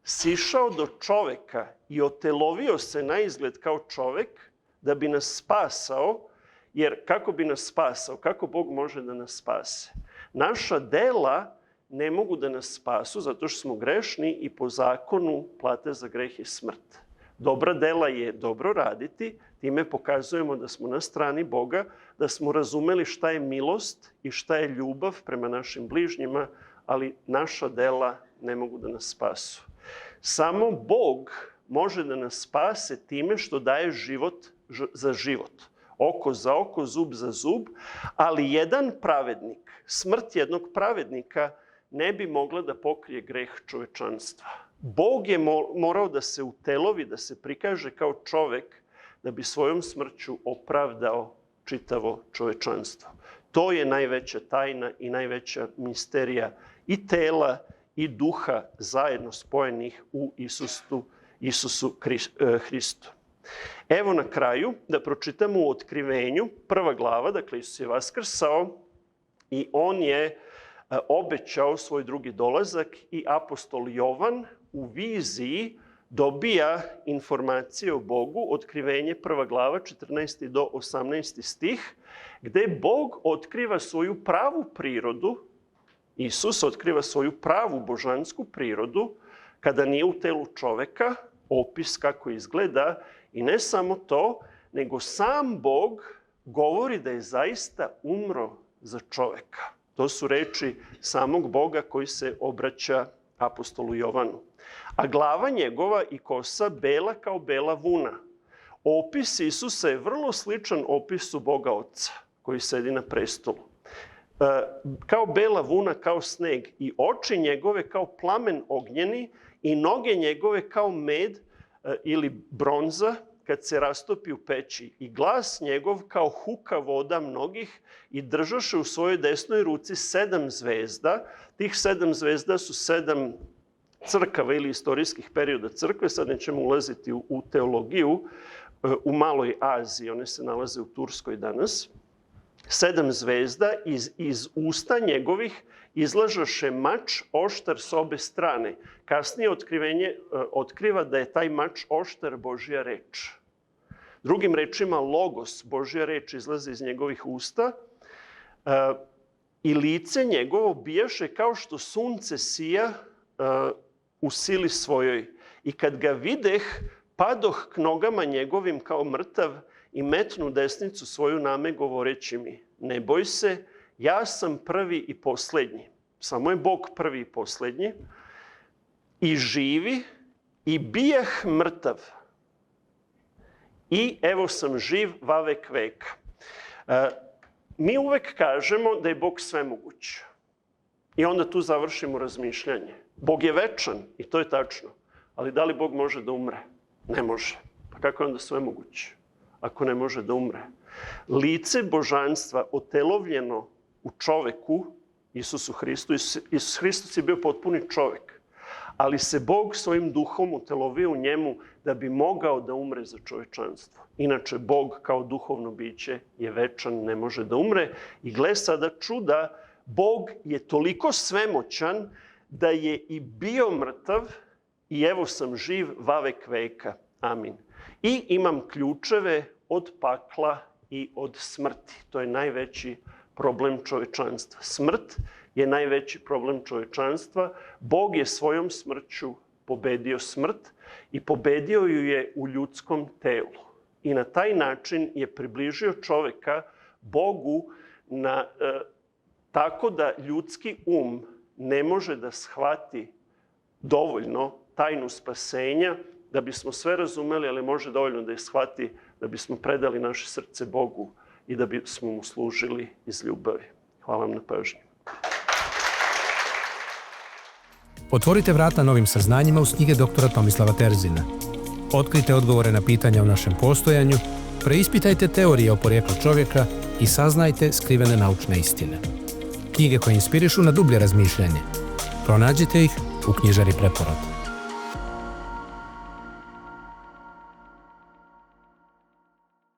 sišao do čoveka i otelovio se na izgled kao čovek da bi nas spasao, jer kako bi nas spasao? Kako Bog može da nas spase? Naša dela ne mogu da nas spasu zato što smo grešni i po zakonu plate za greh je smrt. Dobra dela je dobro raditi, time pokazujemo da smo na strani Boga, da smo razumeli šta je milost i šta je ljubav prema našim bližnjima, ali naša dela ne mogu da nas spasu. Samo Bog može da nas spase time što daje život za život. Oko za oko, zub za zub, ali jedan pravednik, smrt jednog pravednika ne bi mogla da pokrije greh čovečanstva. Bog je morao da se utelovi, da se prikaže kao čovek, da bi svojom smrću opravdao čitavo čovečanstvo. To je najveća tajna i najveća misterija i tela i duha zajedno spojenih u Isusu Hristu. Evo na kraju da pročitamo u Otkrivenju, 1. glava, dakle Isus je vaskrsao i on je obećao svoj drugi dolazak i apostol Jovan u viziji dobija informacije o Bogu, Otkrivenje 1. glava, 14. do 18. stih, gde Bog otkriva svoju pravu prirodu, Isus otkriva svoju pravu božansku prirodu, kada nije u telu čoveka, opis kako izgleda, i ne samo to, nego sam Bog govori da je zaista umro za čoveka. To su reči samog Boga koji se obraća apostolu Jovanu. A glava njegova i kosa bela kao bela vuna. Opis Isusa je vrlo sličan opisu Boga Oca koji sedi na prestolu. Kao bela vuna, kao sneg, i oči njegove kao plamen ognjeni i noge njegove kao med ili bronza kad se rastopi u peći, i glas njegov kao huka voda mnogih, i držaše u svojoj desnoj ruci 7 zvezda. Tih 7 zvezda su 7 crkava ili istorijskih perioda crkve. Sad nećemo ulaziti u teologiju. U Maloj Aziji, one se nalaze u Turskoj danas. 7 zvezda, iz usta njegovih izlažaše mač oštar s obe strane. Kasnije Otkrivenje otkriva da je taj mač oštar Božja reč. Drugim rečima, logos, Božja reč, izlazi iz njegovih usta i lice njegovo bijaše kao što sunce sija u sili svojoj. I kad ga videh, padoh k nogama njegovim kao mrtav i metnu desnicu svoju name govoreći mi, ne boj se, ja sam prvi i poslednji. Samo je Bog prvi i poslednji. i živi i bijeh mrtav. I evo sam živ vavek veka. Mi uvek kažemo da je Bog svemoguć. I onda tu završimo razmišljanje. Bog je večan i to je tačno. Ali da li Bog može da umre? Ne može. Pa kako je onda svemoguć ako ne može da umre? Lice božanstva otelovljeno u čoveku, Isusu Hristu. Isus Hristos je bio potpuni čovek. Ali se Bog svojim duhom utelovio u njemu da bi mogao da umre za čovečanstvo. Inače, Bog kao duhovno biće je večan, ne može da umre. I gle sada čuda, Bog je toliko svemoćan da je i bio mrtav i evo sam živ vavek veka. Amin. I imam ključeve od pakla i od smrti. To je najveći problem čovečanstva. Smrt je najveći problem čovečanstva. Bog je svojom smrću pobedio smrt i pobedio ju je u ljudskom telu. I na taj način je približio čoveka Bogu tako da ljudski ne može da shvati dovoljno tajnu spasenja da bismo sve razumeli, ali može dovoljno da je shvati da bismo predali naše srce Bogu i da bismo mu služili iz ljubavi. Hvala vam na pažnji. Otvorite vrata novim saznanjima uz knjige doktora Tomislava Terzina. Otkrite odgovore na pitanja o našem postojanju, preispitajte teorije o porijeklu čovjeka i saznajte skrivene naučne istine. Knjige koje inspirišu na dublje razmišljanje. Pronađite ih u knjižari Preporod.